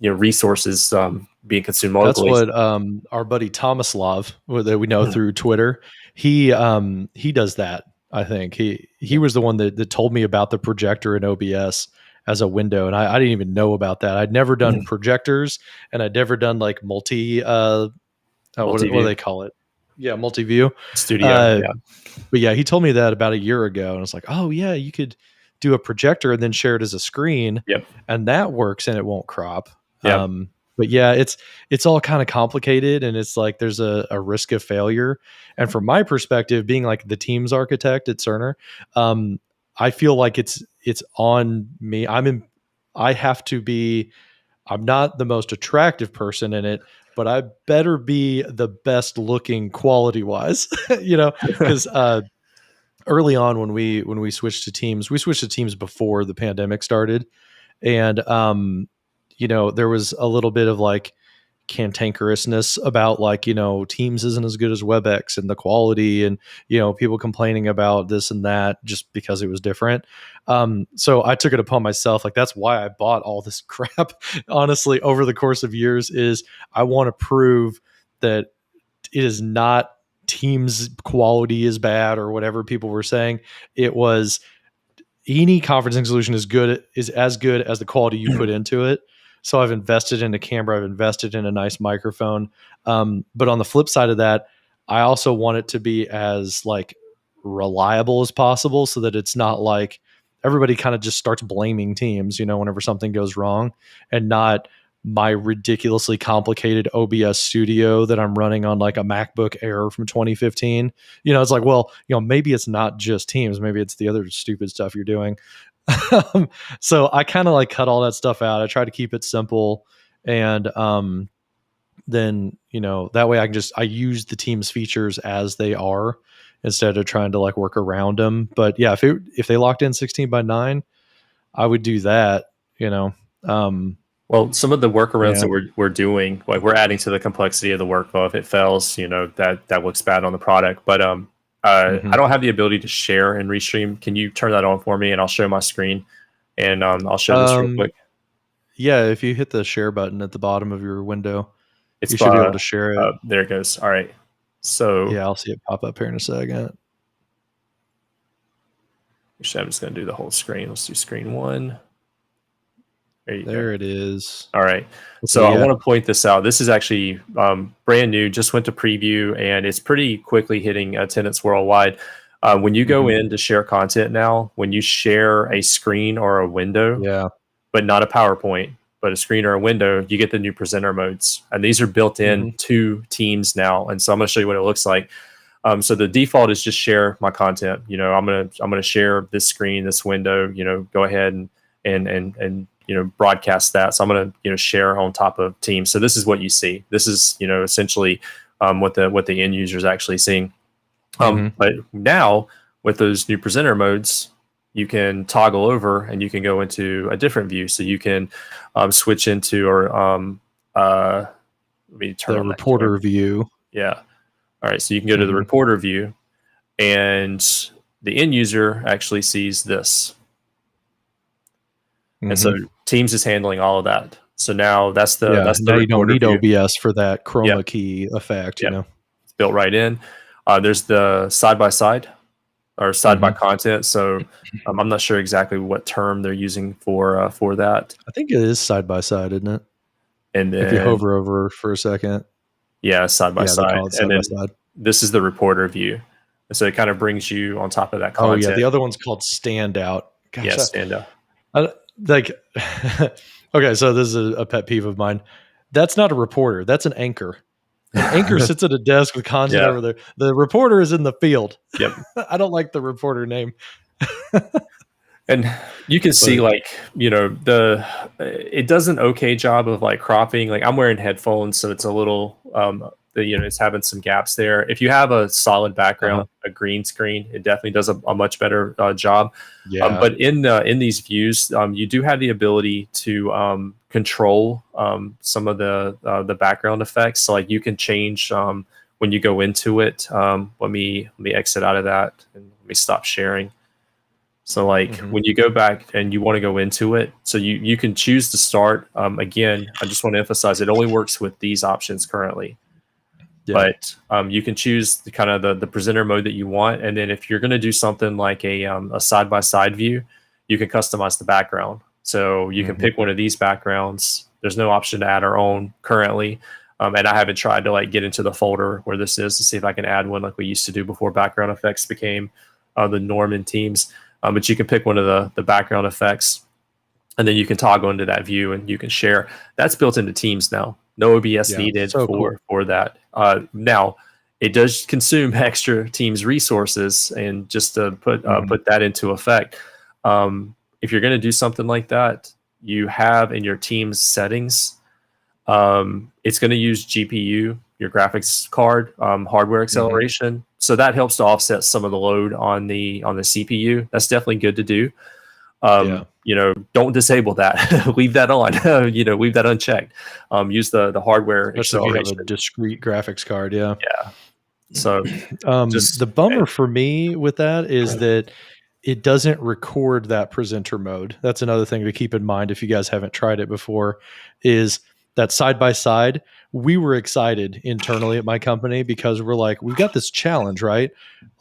resources being consumed locally. That's what our buddy Thomas Love, that we know through Twitter, he does that. I think he was the one that told me about the projector in OBS as a window, and I didn't even know about that. I'd never done projectors, and I'd never done like multi what do they call it? Yeah, multi-view studio. But yeah, he told me that about a year ago, and I was like, oh yeah, you could do a projector and then share it as a screen, and that works, and it won't crop. But yeah, it's all kind of complicated, and it's like there's a risk of failure. And from my perspective, being like the Teams architect at Cerner, I feel like it's on me. I'm not the most attractive person in it, but I better be the best looking quality wise, because early on when we switched to Teams before the pandemic started, and there was a little bit of like cantankerousness about like, Teams isn't as good as WebEx and the quality, and, people complaining about this and that just because it was different. So I took it upon myself. Like, that's why I bought all this crap, honestly, over the course of years, is I want to prove that it is not Teams quality is bad or whatever people were saying. It was any conferencing solution is as good as the quality you put into it. So I've invested in a camera, I've invested in a nice microphone. But on the flip side of that, I also want it to be as like reliable as possible, so that it's not like everybody kind of just starts blaming Teams, whenever something goes wrong, and not my ridiculously complicated OBS studio that I'm running on like a MacBook Air from 2015. It's like, well, maybe it's not just Teams, maybe it's the other stupid stuff you're doing. So I kind of like cut all that stuff out. I try to keep it simple, and then that way I use the Teams features as they are instead of trying to like work around them. But yeah, if they locked in 16:9, I would do that. Well, some of the workarounds that we're doing, like we're adding to the complexity of the workflow. If it fails, that looks bad on the product. But I don't have the ability to share and restream. Can you turn that on for me, and I'll show my screen, and I'll show this real quick. Yeah, if you hit the share button at the bottom of your window, you should be able to share it. There it goes. All right. So yeah, I'll see it pop up here in a second. Actually, I'm just going to do the whole screen. Let's do screen one. There it is. All right. So I want to point this out. This is actually brand new, just went to preview, and it's pretty quickly hitting attendance worldwide. When you go in to share content now, when you share a screen or a window, but not a PowerPoint, but a screen or a window, you get the new presenter modes, and these are built in to Teams now. And so I'm going to show you what it looks like. So the default is just share my content. I'm gonna share this screen, this window. Go ahead and broadcast that. So I'm gonna share on top of Teams. So this is what you see. This is essentially what the end user is actually seeing. But now with those new presenter modes, you can toggle over and you can go into a different view. So you can switch into let me turn the on reporter view. Yeah. All right. So you can go to the reporter view, and the end user actually sees this. And so Teams is handling all of that. So now that's the now you don't need view. OBS for that chroma key effect. It's built right in. There's the side by side or side by content. So I'm not sure exactly what term they're using for that. I think it is side by side, isn't it? And then if you hover over for a second, side by side. And then this is the reporter view. So it kind of brings you on top of that content. Oh yeah, the other one's called standout. Gosh, standout. Okay, so this is a pet peeve of mine. That's not a reporter. That's an anchor. An anchor sits at a desk with content over there. The reporter is in the field. Yep. I don't like the reporter name. And you can see it does an okay job of like cropping. Like I'm wearing headphones, so it's a little it's having some gaps there. If you have a solid background, a green screen, it definitely does a much better job. Yeah. But in these views, you do have the ability to control some of the background effects. So like you can change when you go into it. Let me exit out of that and let me stop sharing. So like when you go back and you want to go into it, so you can choose to start. Again, I just want to emphasize it only works with these options currently. Yeah. But you can choose the presenter mode that you want, and then if you're going to do something like a side-by-side view, you can customize the background. So you can pick one of these backgrounds. There's no option to add our own currently, and I haven't tried to like get into the folder where this is to see if I can add one like we used to do before background effects became the norm in Teams. But you can pick one of the background effects, and then you can toggle into that view and you can share. That's built into Teams now. No OBS needed for that. Now, it does consume extra Teams resources, and just to put that into effect, if you're going to do something like that, you have in your Teams settings, it's going to use GPU, your graphics card, hardware acceleration. So that helps to offset some of the load on the CPU. That's definitely good to do. Don't disable that. Leave that on. Leave that unchecked. Use the hardware acceleration. If you have a discrete graphics card, yeah. So the bummer for me with that is that it doesn't record that presenter mode. That's another thing to keep in mind if you guys haven't tried it before, is that side by side. We were excited internally at my company because we're like, we've got this challenge, right?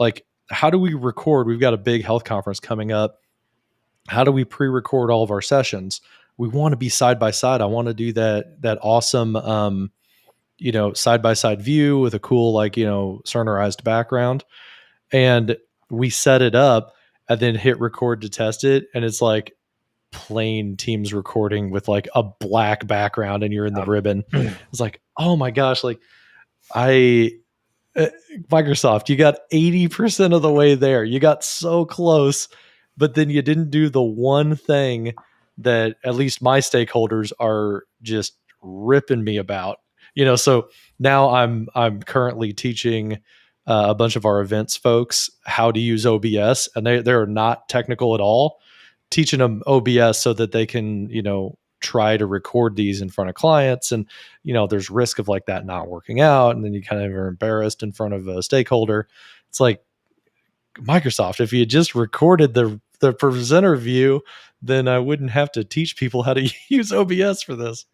Like, how do we record? We've got a big health conference coming up. How do we pre-record all of our sessions? We want to be side by side. I want to do that awesome, side by side view with a cool, Cernerized background. And we set it up and then hit record to test it. And it's like plain Teams recording with like a black background and you're in the ribbon. It's like, oh my gosh, Microsoft, you got 80% of the way there. You got so close, but then you didn't do the one thing that at least my stakeholders are just ripping me about. So now I'm currently teaching a bunch of our events folks how to use OBS, and they're not technical at all, teaching them OBS so that they can, try to record these in front of clients. And, there's risk of like that not working out. And then you kind of are embarrassed in front of a stakeholder. It's like, Microsoft, if you just recorded the presenter view, then I wouldn't have to teach people how to use OBS for this.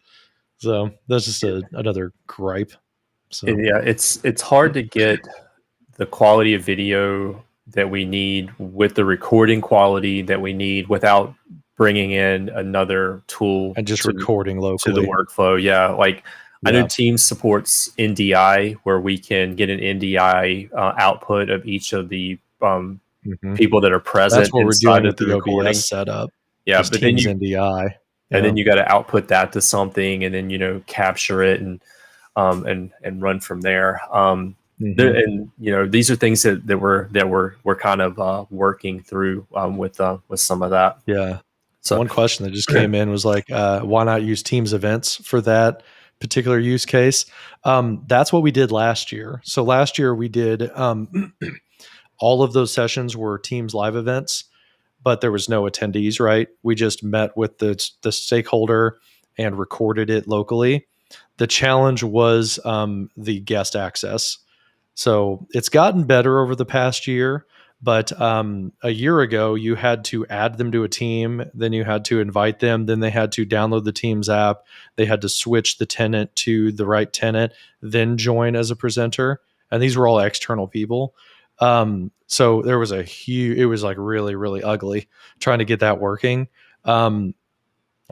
So that's just another gripe. So yeah, it's hard to get the quality of video that we need with the recording quality that we need without bringing in another tool and just recording locally to the workflow. I know Teams supports NDI, where we can get an NDI output of each of the people that are present. That's what we're doing with the OBS setup. Yeah, but Teams NDI. and Yeah. then you got to output that to something, and then capture it and run from there. Hmm. And these are things that we're kind of working through with some of that. Yeah. So One question that just came in was like, why not use Teams events for that particular use case? That's what we did last year. So last year we did all of those sessions were Teams live events, but there was no attendees, right? We just met with the stakeholder and recorded it locally. The challenge was the guest access. So it's gotten better over the past year, but a year ago, you had to add them to a team, then you had to invite them, then they had to download the Teams app, they had to switch the tenant to the right tenant, then join as a presenter. And these were all external people. So there was it was like really, really ugly trying to get that working.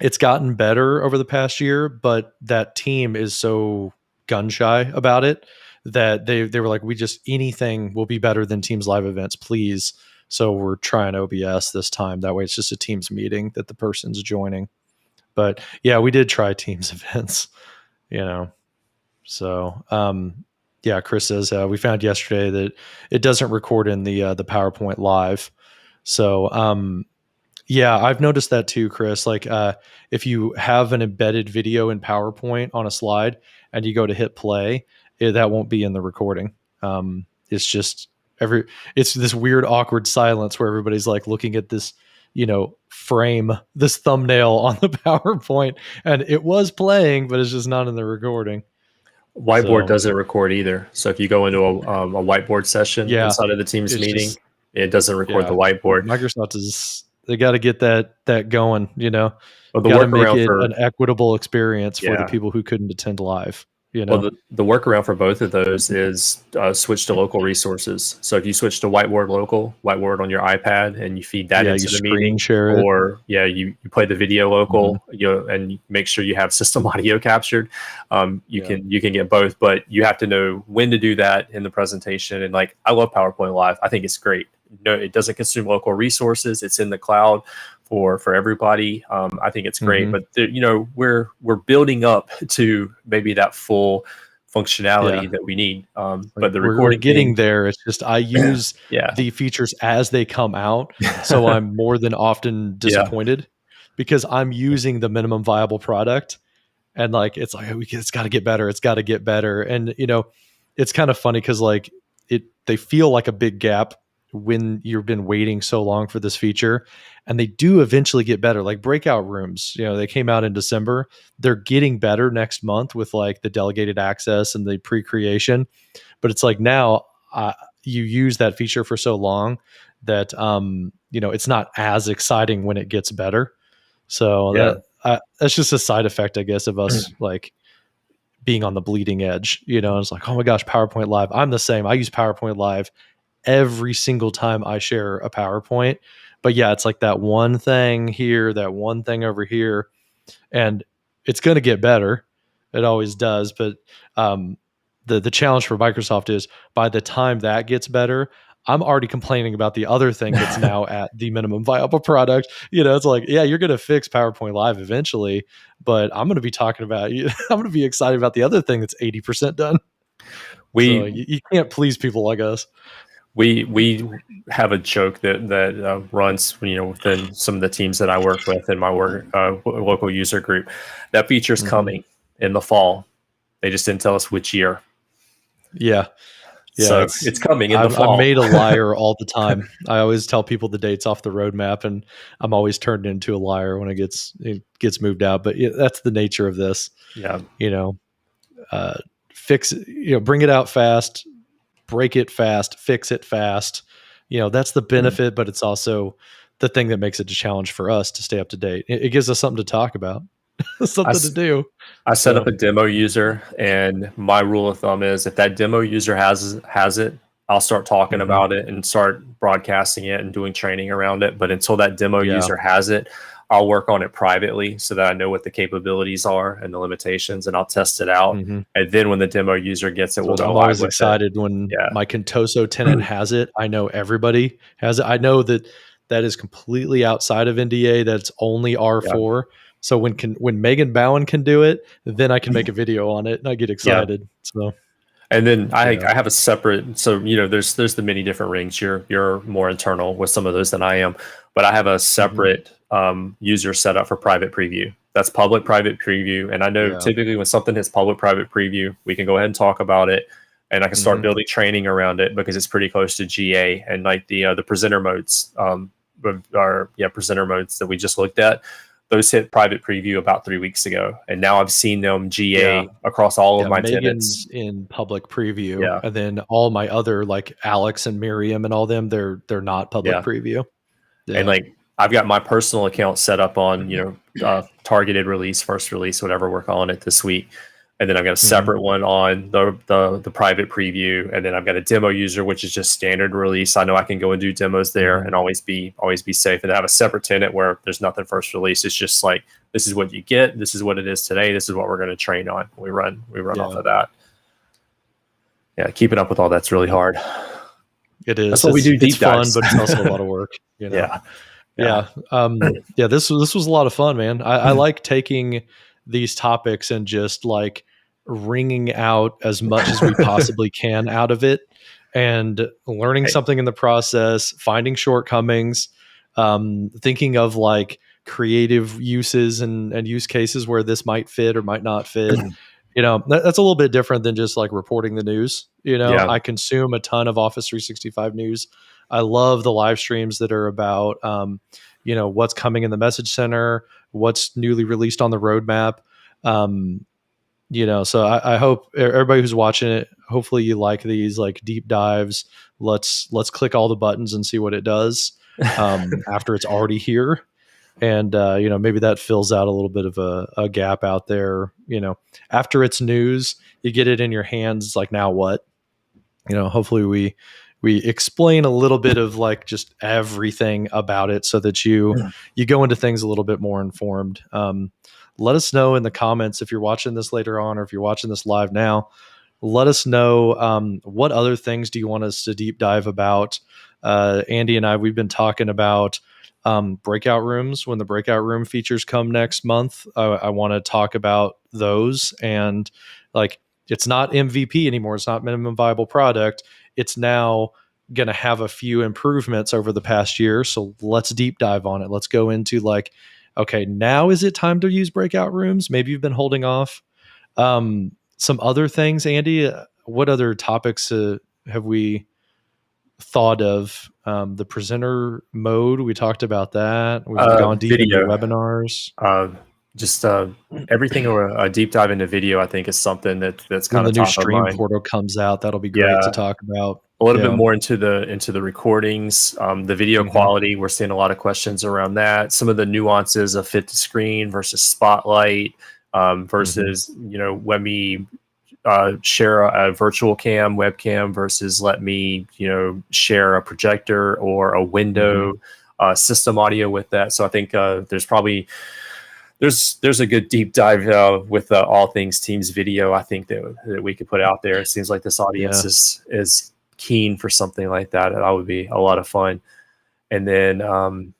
It's gotten better over the past year, but that team is so gun shy about it that they were like, we just anything will be better than Teams live events, please. So we're trying OBS this time. That way it's just a Teams meeting that the person's joining. But yeah, we did try Teams events, you know. So yeah, Chris says we found yesterday that it doesn't record in the PowerPoint live. So yeah, I've noticed that too, Chris. Like, if you have an embedded video in PowerPoint on a slide and you go to hit play, that won't be in the recording. It's just it's this weird, awkward silence where everybody's like looking at this, frame, this thumbnail on the PowerPoint, and it was playing, but it's just not in the recording. Whiteboard So, doesn't record either. So if you go into a whiteboard session yeah, inside of the Teams it's meeting, just, it doesn't record the yeah, whiteboard. Microsoft they got to get that going, But the got to make workaround it for an equitable experience for the yeah, people who couldn't attend live, well, the workaround for both of those is switch to local resources. So if you switch to Whiteboard on your iPad, and you feed that Yeah, you into the screen meeting, share it. or you play the video Mhm. local, and you make sure you have system audio captured, you Yeah. can get both, but you have to know when to do that in the presentation. And like, I love PowerPoint Live. I think it's great. No, it doesn't consume local resources. It's in the cloud for everybody. I think it's great, Mhm. but we're building up to maybe that full Yeah. functionality that we need. Like, But the we're recording getting thing, there. It's just I use yeah, the features as they come out, so I'm more than often yeah, disappointed because I'm using the minimum viable product, and like it's like it's got to get better. It's got to get better, and it's kind of funny because like they feel like a big gap when you've been waiting so long for this feature, and they do eventually get better. Like breakout rooms, they came out in December. They're getting better next month with like the delegated access and the pre-creation, but it's like now you use that feature for so long that it's not as exciting when it gets better. So yeah. that's just a side effect, I guess, of us like being on the bleeding edge. It's like, oh my gosh, PowerPoint Live. I'm the same. I use PowerPoint Live every single time I share a PowerPoint. But yeah, it's like that one thing here, that one thing over here, and it's going to get better. It always does. But the challenge for Microsoft is by the time that gets better, I'm already complaining about the other thing that's now at the minimum viable product. It's like, yeah, you're going to fix PowerPoint Live eventually, but I'm going to be talking about I'm going to be excited about the other thing that's 80% done. So we you can't please people like us. we have a joke that runs within some of the teams that I work with in my work local user group. That feature's Mm-hmm. coming in the fall. They just didn't tell us which year. Yeah. Yeah, So it's coming in the I'm fall. made a liar all the time. I always tell people the dates off the roadmap, and I'm always turned into a liar when it gets moved out. But yeah, that's the nature of this. Yeah. Uh, fix bring it out fast, break it fast, fix it fast. That's the benefit, but it's also the thing that makes it a challenge for us to stay up to date. It gives us something to talk about, something to do. I set up a demo user, and my rule of thumb is if that demo user has it, I'll start talking Mhm. about it and start broadcasting it and doing training around it. But until that demo Yeah. user has it, I'll work on it privately so that I know what the capabilities are and the limitations, and I'll test it out. Mhm. And then when the demo user gets it, we'll go I'm live always with it. excited when Yeah. my Contoso tenant has it. I know everybody has it. I know that is completely outside of NDA. That's only Yeah. R4. So when Megan Bowen can do it, then I can make a video on it and I get excited. So and then I have a separate, so there's the many different rings. You're more internal with some of those than I am, but I have a separate user set up for private preview. That's public private preview, and I know typically when something hits public private preview, we can go ahead and talk about it, and I can start building training around it because it's pretty close to GA, and like the presenter modes, presenter modes that we just looked at. Those hit private preview about 3 weeks ago, and now I've seen them GA across all of my tenants in public preview, and then all my other like Alex and Miriam and all them, they're not public preview. And like I've got my personal account set up on targeted release, first release, whatever we're calling it this week, and then I've got a separate one on the private preview, and then I've got a demo user which is just standard release. I know I can go and do demos there and always be safe. And I have a separate tenant where there's nothing first release. It's just like, this is what you get, this is what it is today, this is what we're going to train on. We run off of that. Yeah, keeping up with all that's really hard. It is. That's what we do. Deep dives. Fun, but it's also a lot of work. Yeah. This was a lot of fun, man. I like taking these topics and just like wringing out as much as we possibly can out of it, and learning something in the process, finding shortcomings, thinking of like creative uses and use cases where this might fit or might not fit. That's a little bit different than just like reporting the news. I consume a ton of Office 365 news. I love the live streams that are about, what's coming in the message center, what's newly released on the roadmap. So I hope everybody who's watching it, hopefully you like these like deep dives. Let's click all the buttons and see what it does after it's already here. And, maybe that fills out a little bit of a gap out there. After it's news, you get it in your hands. Like, now what? Hopefully we explain a little bit of like just everything about it so that you go into things a little bit more informed. Let us know in the comments if you're watching this later on, or if you're watching this live now. Let us know what other things do you want us to deep dive about. Andy and I, we've been talking about breakout rooms. When the breakout room features come next month, I want to talk about those. And like, it's not MVP anymore. It's not minimum viable product. It's now going to have a few improvements over the past year. So let's deep dive on it. Let's go into like, okay, now is it time to use breakout rooms? Maybe you've been holding off. Some other things, Andy, what other topics have we thought of? The presenter mode, we talked about that. We've gone deep into webinars. Everything or a deep dive into video, I think, is something that's kind of the new stream portal comes out. That'll be great to talk about. A little bit more into the recordings, the video quality. We're seeing a lot of questions around that. Some of the nuances of fit to screen versus spotlight versus when we share a virtual webcam versus let me share a projector or a window system audio with that. So I think there's probably there's a good deep dive with all things Teams video. I think that we could put out there. It seems like this audience is keen for something like that. That would be a lot of fun. And then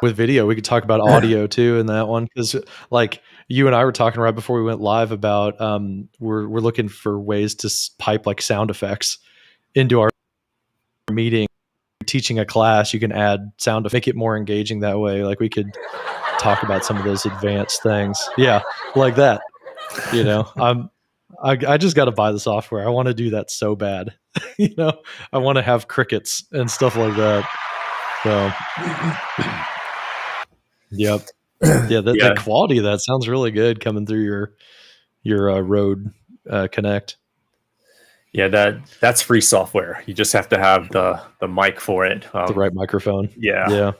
with video, we could talk about audio too in that one, because like you and I were talking right before we went live about we're looking for ways to pipe like sound effects into our meeting. Teaching a class, you can add sound to make it more engaging that way. Like, we could talk about some of those advanced things. Yeah, like that. I just got to buy the software. I want to do that so bad. I want to have crickets and stuff like that. So, yep. Yeah, the quality of that sounds really good coming through your Rode Connect. Yeah, that's free software. You just have to have the mic for it. The right microphone. Yeah.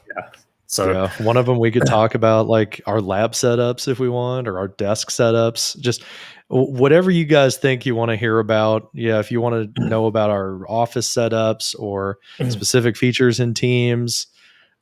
So one of them we could talk about like our lab setups if we want, or our desk setups. Just whatever you guys think you want to hear about. Yeah, if you want to know about our office setups or specific features in Teams,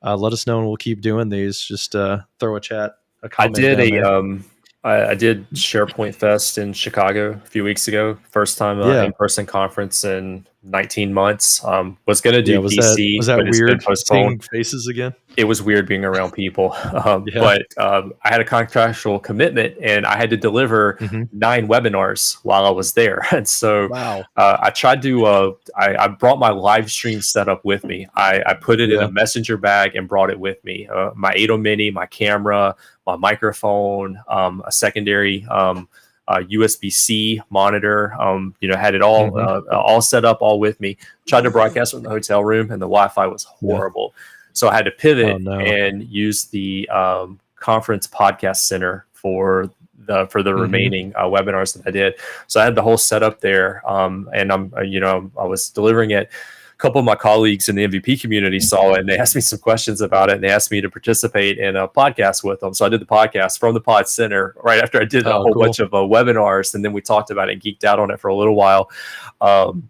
let us know and we'll keep doing these. Just throw a comment. I did SharePoint Fest in Chicago a few weeks ago. First time in-person conference in 19 months. Was going to do Yeah, DC, was that but it's been weird seeing postponed. faces again? It was weird being around people, Yeah. but I had a contractual commitment and I had to deliver Mhm. 9 webinars while I was there. And so Wow. I tried to, I brought my live stream setup with me. I put it in Yeah. a messenger bag and brought it with me. My 8 Mini, my camera, my microphone, a secondary USB-C monitor, had it all set up, all with me. Tried to broadcast from the hotel room, and the Wi-Fi was Yeah. horrible. So I had to pivot Oh, no. and use the conference podcast center for the remaining webinars that I did. So I had the whole setup there, and I was delivering it. A couple of my colleagues in the MVP community saw it and they asked me some questions about it, and they asked me to participate in a podcast with them. So I did the podcast from the pod center right after I did a whole bunch of webinars, and then we talked about it and geeked out on it for a little while.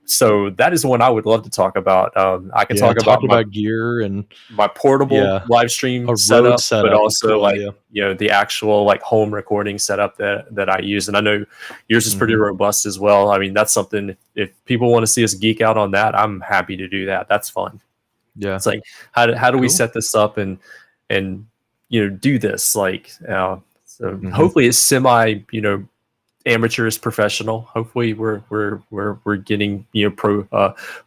So that is one I would love to talk about. I can talk about gear and my portable live stream setup, but also the actual like home recording setup that I use. And I know yours is pretty robust as well. I mean, that's something, if people want to see us geek out on that, I'm happy to do that. That's fun. Yeah. It's like, how do we set this up and do this? Like, hopefully it's semi, amateurs professional. Hopefully we're getting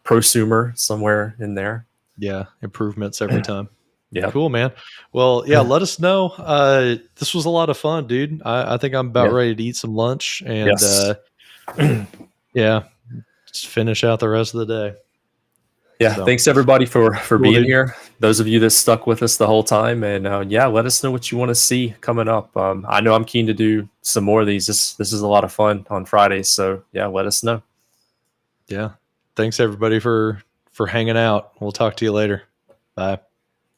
prosumer somewhere in there. Yeah, improvements every time. Yeah, cool, man. Well, yeah, let us know. This was a lot of fun, dude. I think I'm about ready to eat some lunch and just finish out the rest of the day. Yeah, so, thanks everybody for being here. Those of you that stuck with us the whole time, and let us know what you want to see coming up. I know I'm keen to do some more of these. This is a lot of fun on Fridays, so let us know. Yeah, thanks everybody for hanging out. We'll talk to you later. Bye.